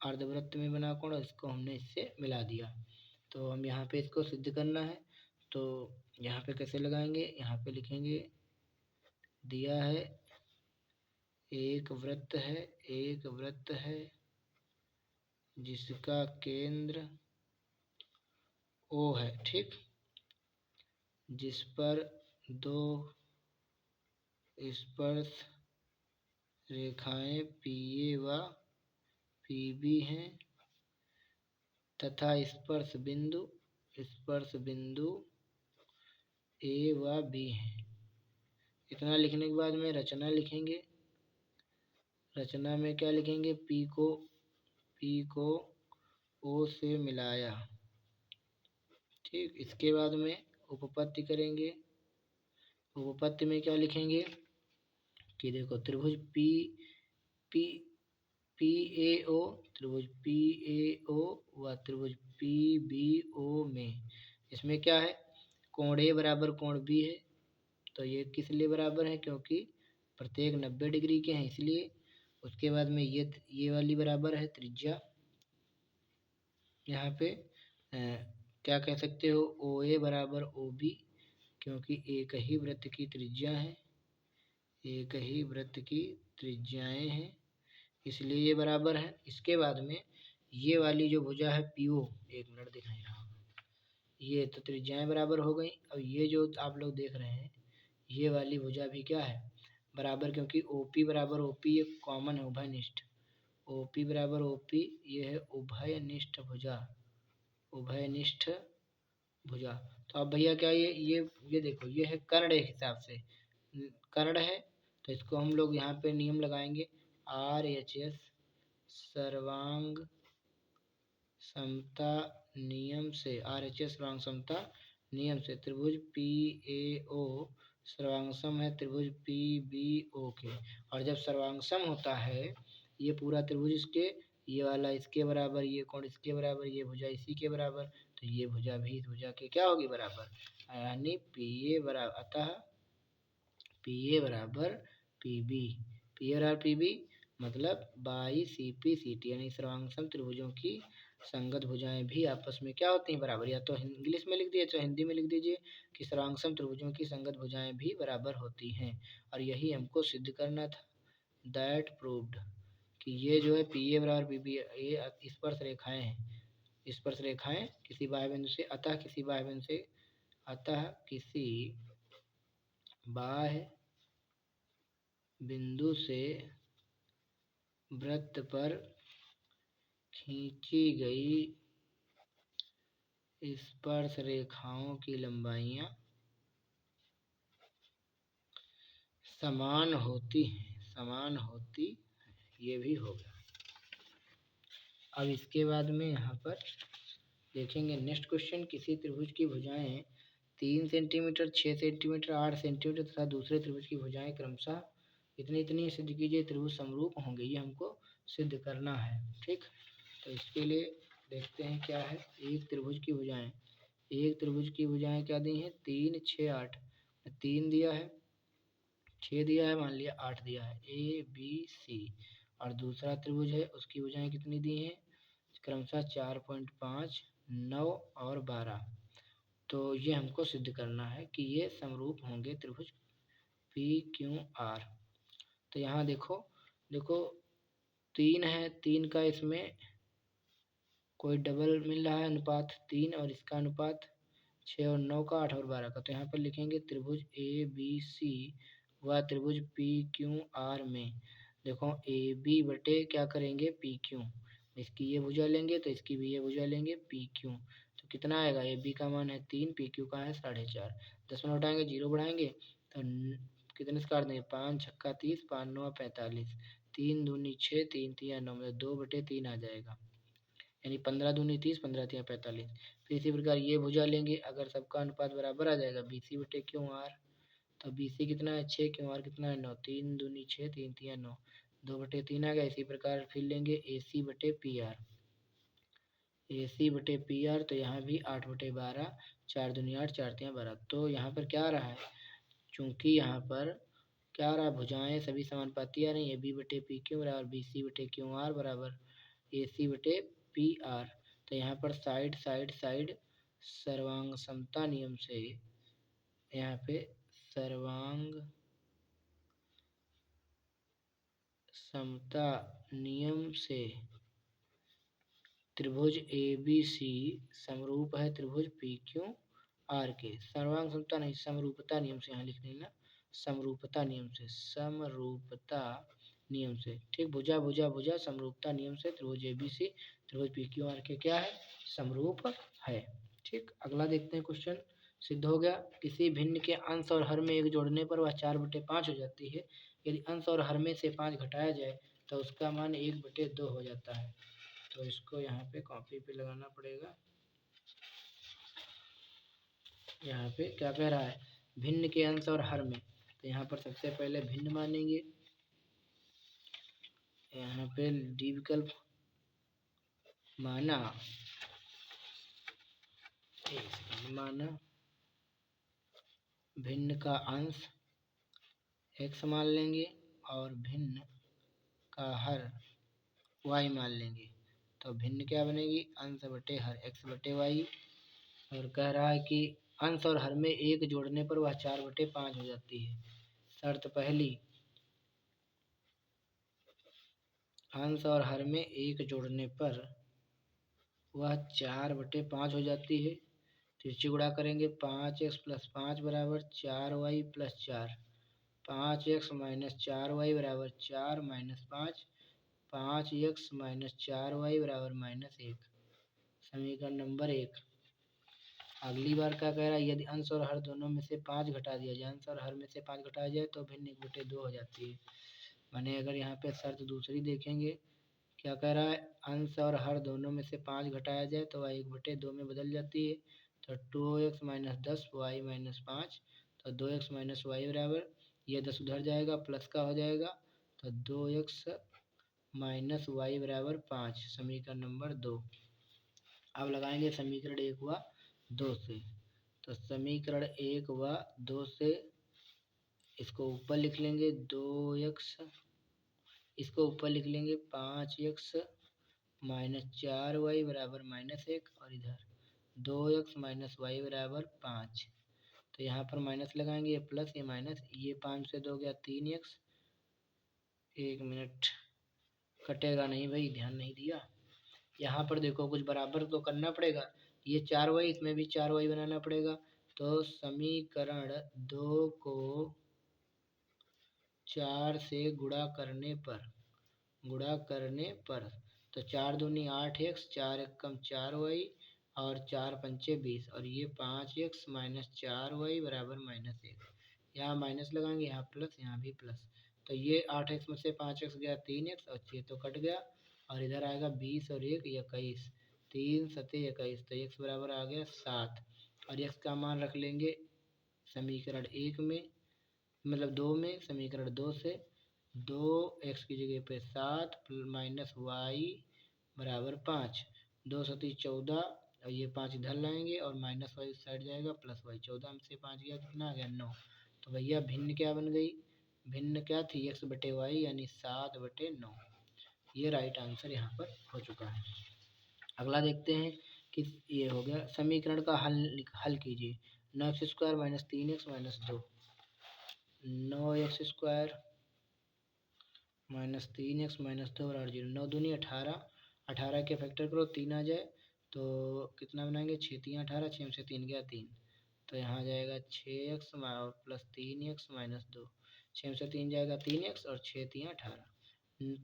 अर्धवृत्त में बना कोण, इसको हमने इससे मिला दिया। तो हम यहाँ पे इसको सिद्ध करना है। तो यहाँ पे कैसे लगाएंगे, यहाँ पे लिखेंगे दिया है एक वृत्त है जिसका केंद्र O है, ठीक, जिस पर दो स्पर्श रेखाएं PA व PB हैं तथा स्पर्श बिंदु A व B हैं। इतना लिखने के बाद में रचना लिखेंगे। रचना में क्या लिखेंगे, पी को ओ से मिलाया। ठीक, इसके बाद में उपपत्ति करेंगे। उपपत्ति में क्या लिखेंगे कि देखो त्रिभुज पी पी पी ए ओ, त्रिभुज पी ए ओ व त्रिभुज पी बी ओ में इसमें क्या है, कोण ए बराबर कोण बी है। तो ये किस लिए बराबर है, क्योंकि प्रत्येक 90 डिग्री के हैं इसलिए। उसके बाद में ये वाली बराबर है त्रिज्या। यहाँ पे क्या कह सकते हो, ओ ए बराबर ओ बी, क्योंकि एक ही वृत्त की त्रिज्या है, एक ही वृत्त की त्रिज्याएं हैं, इसलिए ये बराबर है। इसके बाद में ये वाली जो भुजा है पी ओ, एक मिनट दिखाई रहा, ये तो त्रिज्याएं बराबर हो गई। अब ये जो आप लोग देख रहे हैं ये वाली भुजा भी क्या है, बराबर, क्योंकि ओ पी बराबर ओ पी एक कॉमन है, उभयनिष्ठ। ओ पी बराबर ओ पी, ये है उभयनिष्ठ भुजा, उभयनिष्ठ भुजा। तो अब भैया क्या ये देखो, ये है कर्ण, एक हिसाब से कर्ण है, तो इसको हम लोग यहाँ पे नियम लगाएंगे, आर एच एस सर्वांग समता नियम से, आर एच एस सर्वांग समता नियम से त्रिभुज पी ए ओ सर्वांगसम है त्रिभुज पी बी ओ के। और जब सर्वांगसम होता है ये पूरा त्रिभुज इसके, ये वाला इसके बराबर, ये कोण इसके बराबर, ये भुजा इसी के बराबर, तो ये भुजा भी इस भुजा के क्या होगी, बराबर, यानी पी ए बराबर, अतः पी ए बराबर पी बी, पी ए बराबर पी बी मतलब by C P C T, यानी सर्वांगसम त्रिभुजों की संगत भुजाएं भी आपस में क्या होती हैं, बराबर। या तो इंग्लिश में लिख दिए तो हिंदी में लिख दीजिए कि सर्वांगसम त्रिभुजों की संगत भुजाएं भी बराबर होती हैं। और यही हमको सिद्ध करना था। दैट प्रूव्ड कि ये जो है पी ए बराबर पी बी, ये स्पर्श रेखाएं हैं, स्पर्श रेखाएं किसी बाह्य बिंदु से, अतः किसी बाह्य बिंदु से, अतः किसी बाह्य बिंदु से वृत्त पर खींची गई स्पर्श रेखाओं की लंबाइयाँ समान होती हैं, समान होती, ये भी हो गया। अब इसके बाद में यहाँ पर देखेंगे नेक्स्ट क्वेश्चन, किसी त्रिभुज की भुजाएं 3 सेंटीमीटर, 6 सेंटीमीटर, 8 सेंटीमीटर तथा दूसरे त्रिभुज की भुजाएं क्रमशः इतनी इतनी सिद्ध कीजिए त्रिभुज समरूप होंगे, ये हमको सिद्ध करना है। ठीक, तो इसके लिए देखते हैं क्या है। एक त्रिभुज की भुजाएं, एक त्रिभुज की भुजाएं क्या दी हैं, 3 6 8, 3 दिया है, 6 दिया है, मान लिया 8 दिया है, ए बी सी। और दूसरा त्रिभुज है उसकी भुजाएं कितनी दी हैं, क्रमशः 4.5, 9 और 12। तो ये हमको सिद्ध करना है कि ये समरूप होंगे त्रिभुज पी क्यू आर। तो यहाँ देखो देखो 3 है, 3 का इसमें कोई डबल मिल रहा है अनुपात 3, और इसका अनुपात 6 और 9 का, 8 और 12 का। तो यहाँ पर लिखेंगे त्रिभुज ए बी सी व त्रिभुज पी क्यू आर में देखो ए बी बटे क्या करेंगे पी क्यू, इसकी ये भुजा लेंगे तो इसकी भी ये भुजा लेंगे पी क्यू। तो कितना आएगा, ए बी का मान है 3, पी क्यू का है 4.5, 10 में उठाएंगे 0 बढ़ाएंगे तो कितने से काट देंगे, 5 छक्का 30, 5 9 45, 3 दूनी 6, 3 तिया 9, मतलब 2/3 आ जाएगा, यानी 15 दूनी 30, 15 तिया 45। फिर इसी प्रकार ये भुजा लेंगे, अगर सबका अनुपात बराबर आ जाएगा बी सी बटे क्यू आर, तो बी सी कितना है 6, क्यू आर कितना है 9, 3 दूनी 6, 3 तिया 9, 2/3 आ गया। इसी प्रकार फिर लेंगे ए सी बटे पी आर, ए सी बटे पी आर, तो यहाँ भी 8/12, 4 दूनी 8, 4 तिया 12। तो यहाँ पर क्या आ रहा है, चूंकि यहाँ पर क्या आ रहा है, भुजाएं सभी समानुपाती आ रही है, बी बटे पी क्यू बराबर बी सी बटे क्यू आर बराबर ए सी बटे पी आर। तो यहाँ पर साइड साइड साइड सर्वांग समता नियम से, यहाँ पे सर्वांग समता नियम से त्रिभुज ए बी सी समरूप है त्रिभुज पी क्यू आर के। सर्वांग समता नहीं, समरूपता नियम से यहाँ लिख लेना, समरूपता नियम से, समरूपता नियम से। ठीक, भुजा भुजा भुजा समरूपता नियम से त्रिभुज ए बी सी त्रिभुज पी क्यू आर के क्या है, समरूप है। ठीक, अगला देखते हैं क्वेश्चन सिद्ध हो गया। किसी भिन्न के अंश और हर में एक जोड़ने पर वह 4/5 हो जाती है। यदि अंश और हर में से 5 घटाया जाए तो उसका मान 1/2 हो जाता है। तो इसको यहाँ पे कॉपी पे लगाना पड़ेगा। यहाँ पे क्या कह रहा है, भिन्न के अंश और हर में, तो यहाँ पर सबसे पहले भिन्न मानेंगे। यहाँ पे डी विकल्प माना, माना भिन्न का अंश x मान लेंगे और भिन्न का हर y मान लेंगे। तो भिन्न क्या बनेगी, अंश बटे हर x बटे y। और कह रहा है कि अंश और हर में एक जोड़ने पर वह 4/5 हो जाती है। शर्त पहली, अंश और हर में एक जोड़ने पर वह 4/5 हो जाती है। तिरछी गुणा करेंगे, 5x + 5 बराबर 4y + 4, 5x - 4y बराबर 4 - 5, 5x - 4y बराबर -1। समीकरण नंबर 1। अगली बार क्या कह रहा है, यदि अंश और हर दोनों में से 5 घटा दिया जाए, अंश और हर में से 5 घटाया जाए तो भिन्न 1/2 हो जाती है। माने अगर यहाँ पे शर्त दूसरी देखेंगे, क्या कह रहा है, अंश और हर दोनों में से 5 घटाया जाए तो वह 1/2 में बदल जाती है। तो 2x - 10 y - 5, तो 2x - y बराबर, ये 10 उधर जाएगा, प्लस का हो जाएगा, तो 2x - y बराबर 5। समीकरण नंबर 2। अब लगाएंगे समीकरण 1 व 2 से। तो समीकरण 1 व 2 से इसको ऊपर लिख लेंगे 2x, इसको ऊपर लिख लेंगे 5x - 4y बराबर -1, और इधर 2x - y बराबर 5। तो यहाँ पर माइनस लगाएंगे, ये प्लस ये माइनस, ये 5 से 2 गया 3x। 1 मिनट, कटेगा नहीं भाई, ध्यान नहीं दिया। यहाँ पर देखो कुछ बराबर तो करना पड़ेगा, ये 4y, इसमें भी 4y बनाना पड़ेगा। तो समीकरण 2 को 4 से गुणा करने पर तो 4 दूनी 8x, 4 एकम 4y, और 4 पंचे 20, और ये 5x - 4y बराबर -1। यहाँ माइनस लगाएंगे, यहाँ प्लस, यहाँ भी प्लस। तो ये 8x में से 5x गया 3x, और 6 तो कट गया, और इधर आएगा 20 और 1 21, 3 7 21, तो x बराबर आ गया 7। और x का मान रख लेंगे समीकरण 1 में, मतलब 2 में, समीकरण 2 से 2x की जगह पे 7 -y बराबर 5, 2 7 14, और ये 5 इधर लाएंगे और माइनस वाई उस साइड जाएगा, प्लस वाई। 14 में से 5 गया, कितना आ गया 9। तो भैया भिन्न क्या बन गई, भिन्न क्या थी, x बटे वाई यानी 7/9। ये राइट आंसर यहाँ पर हो चुका है। अगला देखते हैं कि ये हो गया। समीकरण का हल कीजिए। 9x² - 3x - 2, 9x² - 3x - 2 बराबर 0। 9 दूनी 18, 18 के फैक्टर करो 3 आ जाए तो कितना बनाएंगे, 6 3 18, 6 में से 3 गया 3, तो यहाँ जाएगा 6x + 3x - 2, 6 में से 3 जाएगा 3x, और 6 3 18,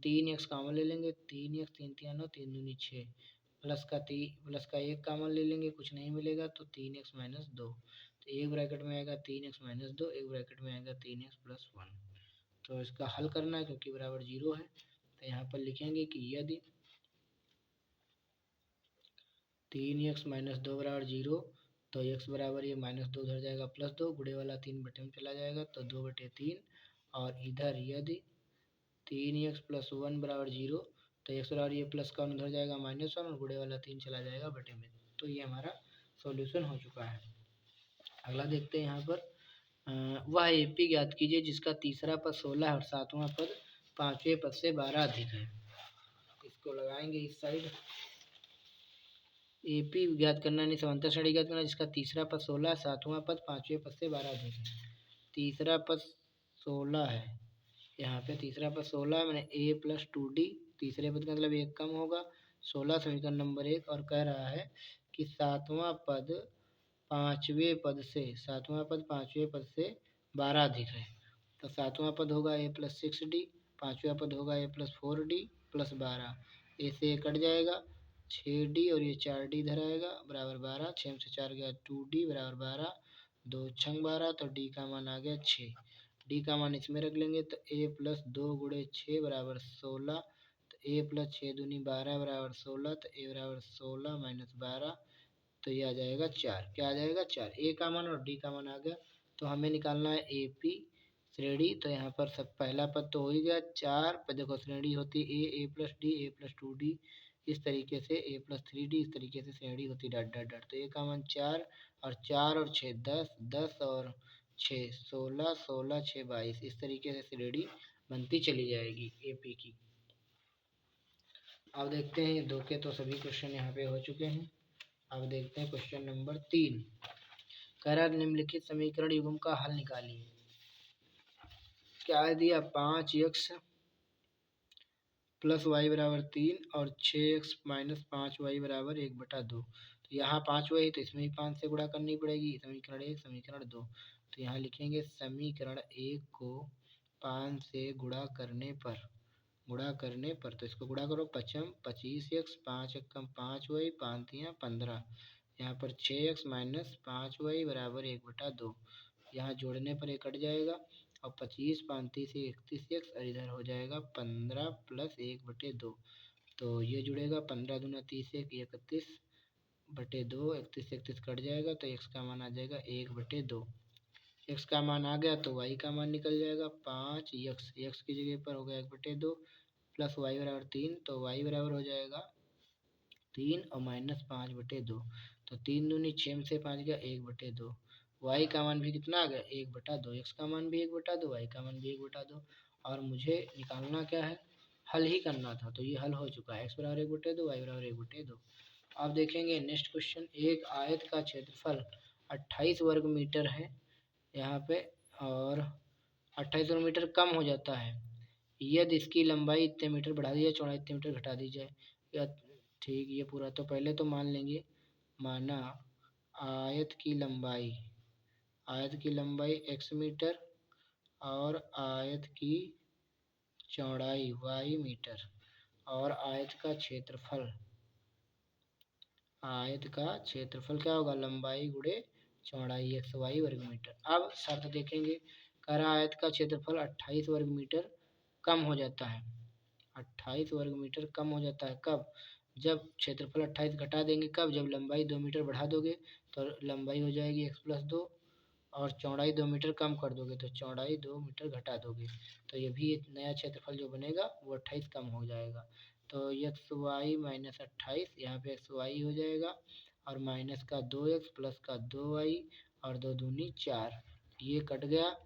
3x कॉमन ले लेंगे, 3x 3 3 9, 3 दूनी 6, प्लस का 1 कॉमन ले लेंगे, कुछ नहीं मिलेगा तो 3x - 2, तो एक ब्रैकेट में आएगा 3x - 2, एक ब्रैकेट में आएगा 3x + 1। तो इसका हल करना है क्योंकि बराबर 0 है। तो यहाँ पर लिखेंगे कि यदि 3x - 2 बराबर 0, तो x बराबर ये -2 उधर जाएगा, +2, गुणे वाला 3 बटे में चला जाएगा, तो 2/3। और इधर यदि 3x + 1 बराबर 0, तो x बराबर ये प्लस का उधर जाएगा -1, और गुणे वाला 3 चला जाएगा बटे में। तो ये हमारा सॉल्यूशन हो चुका है। अगला देखते हैं यहाँ पर, वह AP ज्ञात कीजिए जिसका तीसरा पद 16 है और सातवां पद 5वें पद से 12 अधिक है। इसको लगाएंगे इस साइड। AP ज्ञात करना नहीं, समांतर श्रेणी ज्ञात करना जिसका तीसरा पद 16, सातवां पद 5वें पद से 12 अधिक है। तीसरा पद 16 है, यहाँ पे तीसरा पद 16 मैंने a + 2d, तीसरे पद का मतलब 1 कम होगा, 16 समीकरण नंबर 1। और कह रहा है कि सातवां पद पाँचवें पद से 12 अधिक है। तो सातवां पद होगा a + 6d, पाँचवा पद होगा a + 4d + 12, a से a कट जाएगा, 6D और ये 4D इधर आएगा बराबर 12, 6 में से 4 गया 2D बराबर 12, 2 छंग 12, तो D का मान आ गया 6। D का मान इसमें रख लेंगे तो A प्लस 2 गुणे 6 बराबर 16, तो A प्लस 6 दूनी 12 बराबर 16, तो A बराबर 16 माइनस 12, तो ये आ जाएगा 4। क्या आ जाएगा 4, A का मान और D का मान आ गया। तो हमें निकालना है AP श्रेणी। तो यहाँ पर सब पहला पद तो हो ही गया, 4 पर देखो श्रेणी होती A plus D, A plus 2D, इस तरीके से A प्लस 3D, इस तरीके से श्रेणी होती डॉट डॉट डॉट। तो A का मान 4 और 6 10, 10 और 6 16, 16 6 22, इस तरीके से श्रेणी बनती चली जाएगी AP की। अब देखते हैं दो के तो सभी क्वेश्चन यहाँ पे हो चुके हैं। अब देखते हैं क्वेश्चन नंबर 3। कह रहा निम्नलिखित समीकरण युग्म का हल निकालिए। क्या दिया, 5x प्लस वाई बराबर 3 और 6x माइनस 5y बराबर 1/2। तो यहाँ 5y तो इसमें भी 5 से गुणा करनी पड़ेगी। समीकरण 1 समीकरण 2, तो यहाँ लिखेंगे समीकरण 1 को 5 से गुणा करने पर तो इसको गुणा करो, 25x 5 एकम 5y 5 तियाँ 15, यहाँ पर 6x माइनस 5y बराबर 1/2। यहाँ जोड़ने पर ये कट जाएगा और 25 35 से 31x और इधर हो जाएगा 15 प्लस 1/2। तो ये जुड़ेगा 15 दूना 30 31/2, 31 31 कट जाएगा तो x का मान आ जाएगा 1/2। x का मान आ गया तो y का मान निकल जाएगा 5x, x की जगह पर हो गया 1/2 प्लस y बराबर 3, तो y बराबर हो जाएगा 3 और माइनस 5/2। तो 3 दूनी 6 में से 5 गया 1/2। y का मान भी कितना आ गया 1/2, x का मान भी 1/2, y का मान भी 1/2। और मुझे निकालना क्या है, हल ही करना था। तो ये हल हो चुका है, x बराबर 1/2, y बराबर 1/2। अब देखेंगे नेक्स्ट क्वेश्चन। एक आयत का क्षेत्रफल 28 वर्ग मीटर है यहाँ पे, और 28 वर्ग मीटर कम हो जाता है यदि इसकी लंबाई इतने मीटर बढ़ा दी जाए, चौड़ाई इतने मीटर घटा दी जाए। या ठीक, ये पूरा तो पहले तो मान लेंगे, माना आयत की लंबाई x मीटर और आयत की चौड़ाई y मीटर और आयत का क्षेत्रफल क्या होगा, लंबाई गुणे चौड़ाई xy वर्ग मीटर। अब शर्त देखेंगे, कह रहा आयत का क्षेत्रफल 28 वर्ग मीटर कम हो जाता है। 28 वर्ग मीटर कम हो जाता है कब, जब क्षेत्रफल 28 घटा देंगे, कब, जब लंबाई 2 मीटर बढ़ा दोगे तो लंबाई हो जाएगी x प्लस 2, और चौड़ाई 2 मीटर कम कर दोगे तो चौड़ाई 2 मीटर घटा दोगे, तो ये भी एक नया क्षेत्रफल जो बनेगा वो 28 कम हो जाएगा। तो एक्स वाई माइनस 28, यहाँ पे एक्स वाई हो जाएगा और माइनस का 2x प्लस का 2y और 2 दूनी 4, ये कट गया।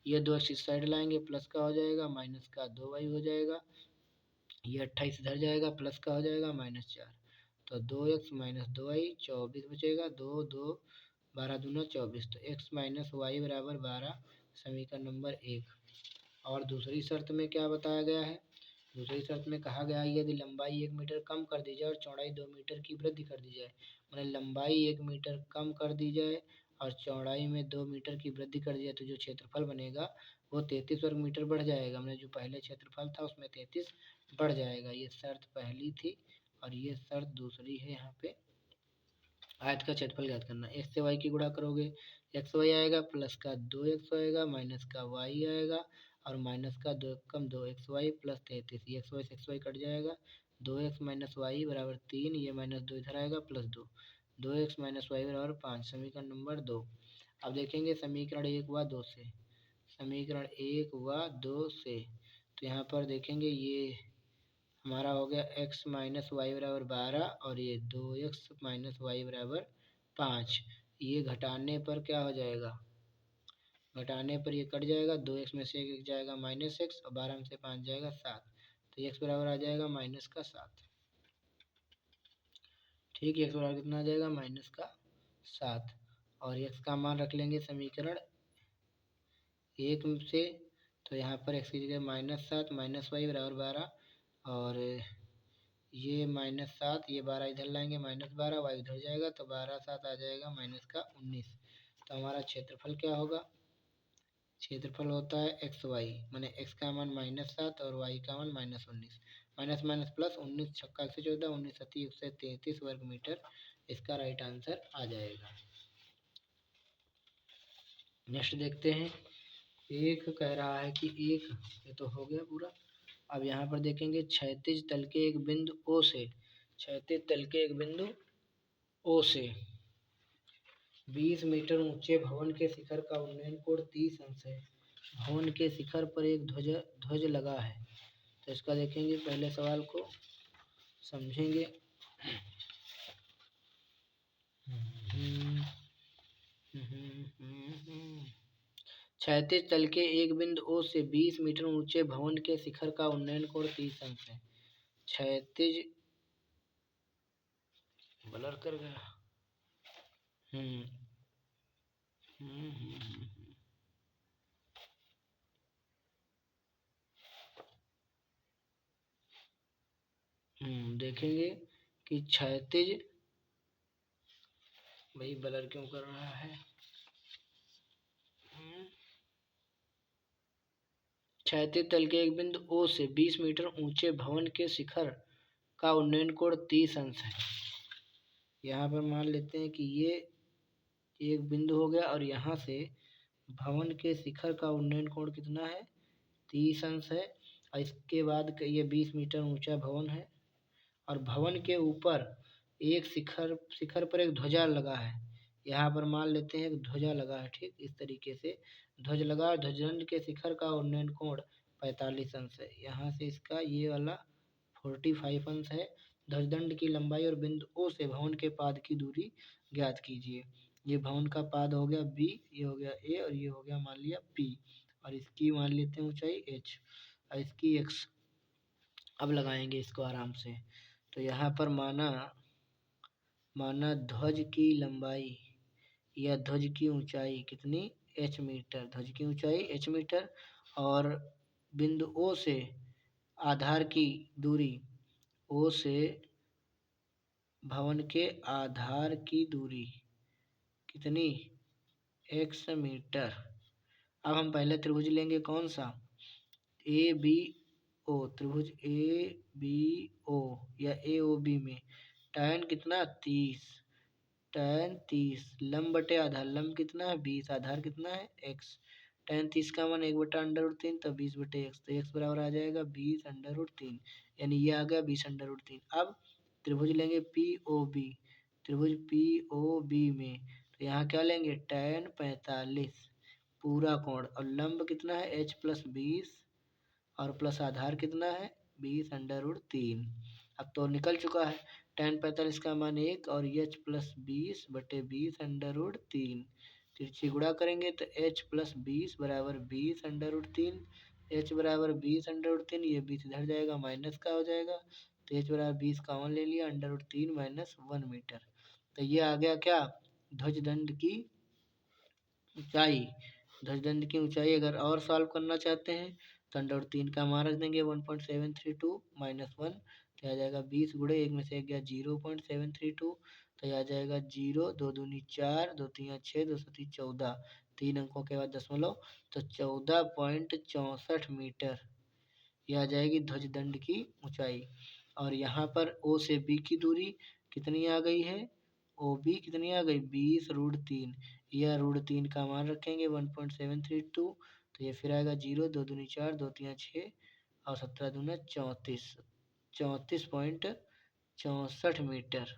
ये 2x इस साइड लाएंगे, प्लस का हो जाएगा, माइनस का 2y हो जाएगा, ये 28 इधर जाएगा, प्लस का हो जाएगा -4, तो 2x माइनस 2y 24 बचेगा, 2 2 12 दूना 24, तो x माइनस वाई बराबर 12, समीकरण नंबर 1। और दूसरी शर्त में क्या बताया गया है, दूसरी शर्त में कहा गया है यदि लंबाई 1 मीटर कम कर दी जाए और चौड़ाई 2 मीटर की वृद्धि कर दी जाए, मतलब लंबाई 1 मीटर कम कर दी जाए और चौड़ाई में 2 मीटर की वृद्धि कर दी जाए, तो जो क्षेत्रफल बनेगा वो 33 वर्ग मीटर बढ़ जाएगा। मतलब जो पहले क्षेत्रफल था उसमें 33 बढ़ जाएगा। ये शर्त पहली थी और ये शर्त दूसरी है। यहाँ पे आयत का क्षेत्रफल ज्ञात करना, एक्स से वाई की गुणा करोगे, एक्स वाई आएगा, प्लस का 2x आएगा, माइनस का वाई आएगा और माइनस का 2 कम 2xy प्लस 33, ये एक्स वाई से एक्स वाई कट जाएगा, 2x माइनस वाई बराबर 3, ये माइनस 2 इधर आएगा, प्लस 2x माइनस वाई बराबर 5, समीकरण नंबर 2। अब देखेंगे समीकरण 1 व 2 से, समीकरण 1 व 2 से, तो यहाँ पर देखेंगे ये हमारा हो गया x माइनस वाई बराबर 12 और ये 2x माइनस वाई बराबर 5, ये घटाने पर क्या हो जाएगा, घटाने पर ये कट जाएगा, 2x में से 1 जाएगा -x और 12 में से 5 जाएगा 7, तो x बराबर आ जाएगा माइनस का 7। ठीक है, x बराबर कितना आ जाएगा, माइनस का 7, और x का मान रख लेंगे समीकरण 1 से, तो यहाँ पर x की जगह -7 माइनस वाई बराबर 12 और ये -7, ये 12 इधर लाएंगे, -12 वाई उधर जाएगा, तो 12 7 आ जाएगा माइनस का 19। तो हमारा क्षेत्रफल क्या होगा, क्षेत्रफल होता है एक्स वाई, मैंने x का मान -7 और y का मान -19, माइनस माइनस प्लस 19 छक्का 114 19 सती 133 वर्ग मीटर इसका राइट आंसर आ जाएगा। नेक्स्ट देखते हैं। एक कह रहा है कि एक, ये तो हो गया पूरा। अब यहाँ पर देखेंगे क्षैतिज तल के एक बिंदु ओ से, क्षैतिज तल के एक बिंदु ओ से 20 मीटर ऊंचे भवन के शिखर का उन्नयन कोण 30 अंश है। भवन के शिखर पर एक ध्वज लगा है। तो इसका देखेंगे, पहले सवाल को समझेंगे। क्षैतिज तल के एक बिंदु ओ से 20 मीटर ऊंचे भवन के शिखर का उन्नयन कोण 30 अंश है। क्षैतिज ब्लर कर गया। देखेंगे कि क्षैतिज, भाई ब्लर क्यों कर रहा है। क्षैतिज तल के एक बिंदु ओ से 20 मीटर ऊंचे भवन के शिखर का उन्नयन कोण 30 अंश है। यहाँ पर मान लेते हैं कि ये एक बिंदु हो गया और यहाँ से भवन के शिखर का उन्नयन कोण कितना है, 30 अंश है। और इसके बाद ये 20 मीटर ऊंचा भवन है और भवन के ऊपर एक शिखर पर एक ध्वजा लगा है। यहाँ पर मान लेते हैं एक ध्वजा लगा है। ठीक, इस तरीके से ध्वज लगा। ध्वजदंड के शिखर का उन्नयन कोण 45 अंश है। यहाँ से इसका ये वाला 45 अंश है। ध्वजदंड की लंबाई और बिंदु ओ से भवन के पाद की दूरी ज्ञात कीजिए। ये भवन का पाद हो गया बी, ये हो गया ए और ये हो गया मान लिया पी, और इसकी मान लेते हैं ऊंचाई एच और इसकी एक्स। अब लगाएंगे इसको आराम से। तो यहाँ पर माना ध्वज की लंबाई या ध्वज की ऊंचाई कितनी, एच मीटर। ध्वज की ऊंचाई एच मीटर और बिंदु ओ से आधार की दूरी, ओ से भवन के आधार की दूरी कितनी, एक्स मीटर। अब हम पहले त्रिभुज लेंगे, कौन सा, ए बी ओ। त्रिभुज ए बी ओ या ए ओ बी में tan कितना 30, tan 30 लंब बटे आधार, लंब कितना है 20, आधार कितना है x। tan 30 का मान 1/√3 तो 20/x, तो x बराबर आ जाएगा 20/3, यानी ये आ गया 20/3। अब त्रिभुज लेंगे पी ओ बी। त्रिभुज पी ओ बी में तो यहाँ क्या लेंगे, tan 45 पूरा कोण और लंब कितना है h + 20 और प्लस आधार कितना है 20/3। अब तो निकल चुका है। tan 45 का मान 1 और h + 20/20/3। तिरछी गुणा करेंगे तो h + 20 = 20/3। h बराबर 20/3, ये 20 इधर जाएगा माइनस का हो जाएगा तो h बराबर 20 कॉमन ले लिया, √3 - 1 मीटर। तो ये आ गया क्या, ध्वजदंड की ऊंचाई। ध्वजदंड की ऊंचाई अगर और सॉल्व करना चाहते हैं तो √3 का मान रख देंगे 1.732 - 1 तो आ जाएगा 20 गुणे 1 में से 1 गया 0.732 तो आ जाएगा 0, 2 दूनी 4, 2 तीन 6, 2 सती 14, 3 अंकों के बाद दशमलव तो 14.64 मीटर यह आ जाएगी ध्वजदंड की ऊंचाई। और यहाँ पर ओ से बी की दूरी कितनी आ गई है, ओ बी कितनी आ गई 20√3, यह √3 का मान रखेंगे 1.732 तो ये फिर आएगा 0, 2 दूनी 4, 2 तीन 6 और 17 दूना 34, 34.64 मीटर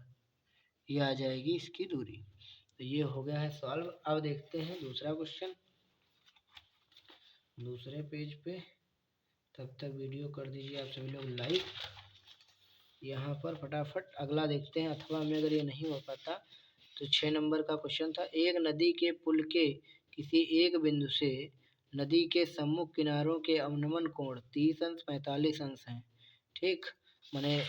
ये आ जाएगी इसकी दूरी। तो ये हो गया है सॉल्व। अब देखते हैं दूसरा क्वेश्चन दूसरे पेज पे। तब तक वीडियो कर दीजिए आप सभी लोग लाइक। यहाँ पर फटाफट अगला देखते हैं, अथवा में अगर ये नहीं हो पाता तो 6 नंबर का क्वेश्चन था। एक नदी के पुल के किसी एक बिंदु से नदी के सम्मुख किनारों के अवनमन कोण 30 अंश 45 अंश हैं। ठीक, मैंने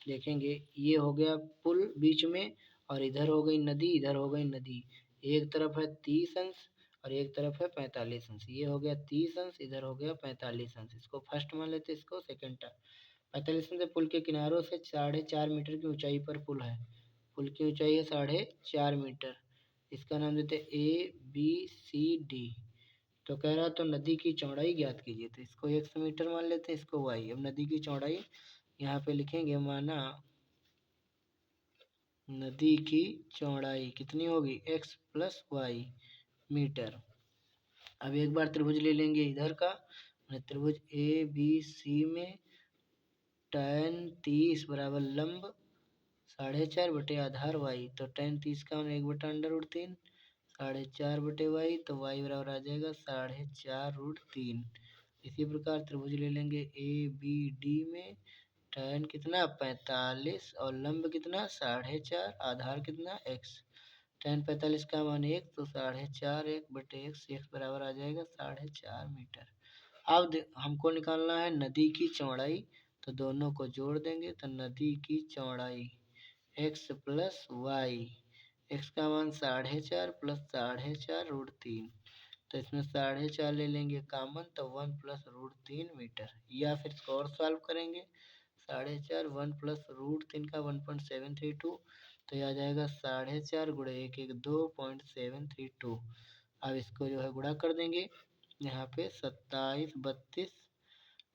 देखेंगे ये हो गया पुल बीच में और इधर हो गई नदी, इधर हो गई नदी। एक तरफ है 30 अंश और एक तरफ है 45 अंश। ये हो गया 30 अंश, इधर हो गया 45 अंश। इसको फर्स्ट मान लेते, इसको सेकेंड टर्म। 45 अंश पुल के किनारों से 4.5 मीटर की ऊंचाई पर पुल है। पुल की ऊंचाई है 4.5 मीटर। इसका नाम देते ए बी सी डी। तो कह रहा तो नदी की चौड़ाई ज्ञात कीजिए, तो इसको 100 मीटर मान लेते हैं, इसको वाई। अब नदी की चौड़ाई यहाँ पे लिखेंगे माना नदी की चौड़ाई कितनी होगी x प्लस वाई मीटर। अब एक बार त्रिभुज ले लेंगे इधर का, त्रिभुज ए बी सी में tan 30 बराबर लंब 4.5 बटे आधार वाई, तो tan 30 का 1/√3 4.5 बटे वाई, तो वाई बराबर आ जाएगा 4.5√3। इसी प्रकार त्रिभुज ले लेंगे ए बी डी में tan कितना 45 और लंब कितना 4.5, आधार कितना x, tan 45 का मान 1, तो 4.5 1/x, x बराबर आ जाएगा 4.5 मीटर। अब हमको निकालना है नदी की चौड़ाई, तो दोनों को जोड़ देंगे, तो नदी की चौड़ाई x प्लस वाई, x का मान 4.5 प्लस 4.5√3, तो इसमें 4.5 ले लेंगे कॉमन, तो 1+√3 मीटर। या फिर इसको और सॉल्व करेंगे, 4.5 1+√3 का 1.732, तो यह आ जाएगा 4.5 गुणे 1 1 2.732। अब इसको जो है गुणा कर देंगे, यहाँ पे 27 32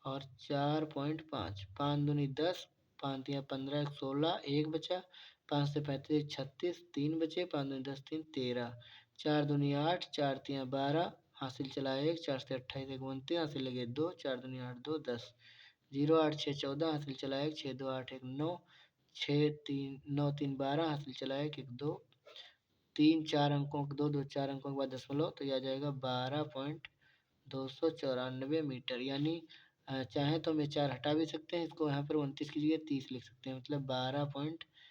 और 4.5, 5 दूनी 10, 5 तिया 15 1 16, 1 बचा, 5 से 35 36, 3 बचे, 5 दूनी 10 3 13, 4 दूनी 8, 4 तिया 12, हासिल चला 1, 4 से 28 1 29, हासिल लगे 2, 4 दूनी 8 2 10, 0 8 6 14, हासिल चला 1, 6 2 8 1 9, 6 3 9 3 12, हासिल चला 1 1 2, 3 4 अंकों 2 2 4 अंकों के बाद दशमलव, तो यह आ जाएगा 12.294 मीटर। यानी चाहें तो हम ये 4 हटा भी सकते हैं, इसको यहाँ पर 29 की जगह 30 लिख सकते हैं, मतलब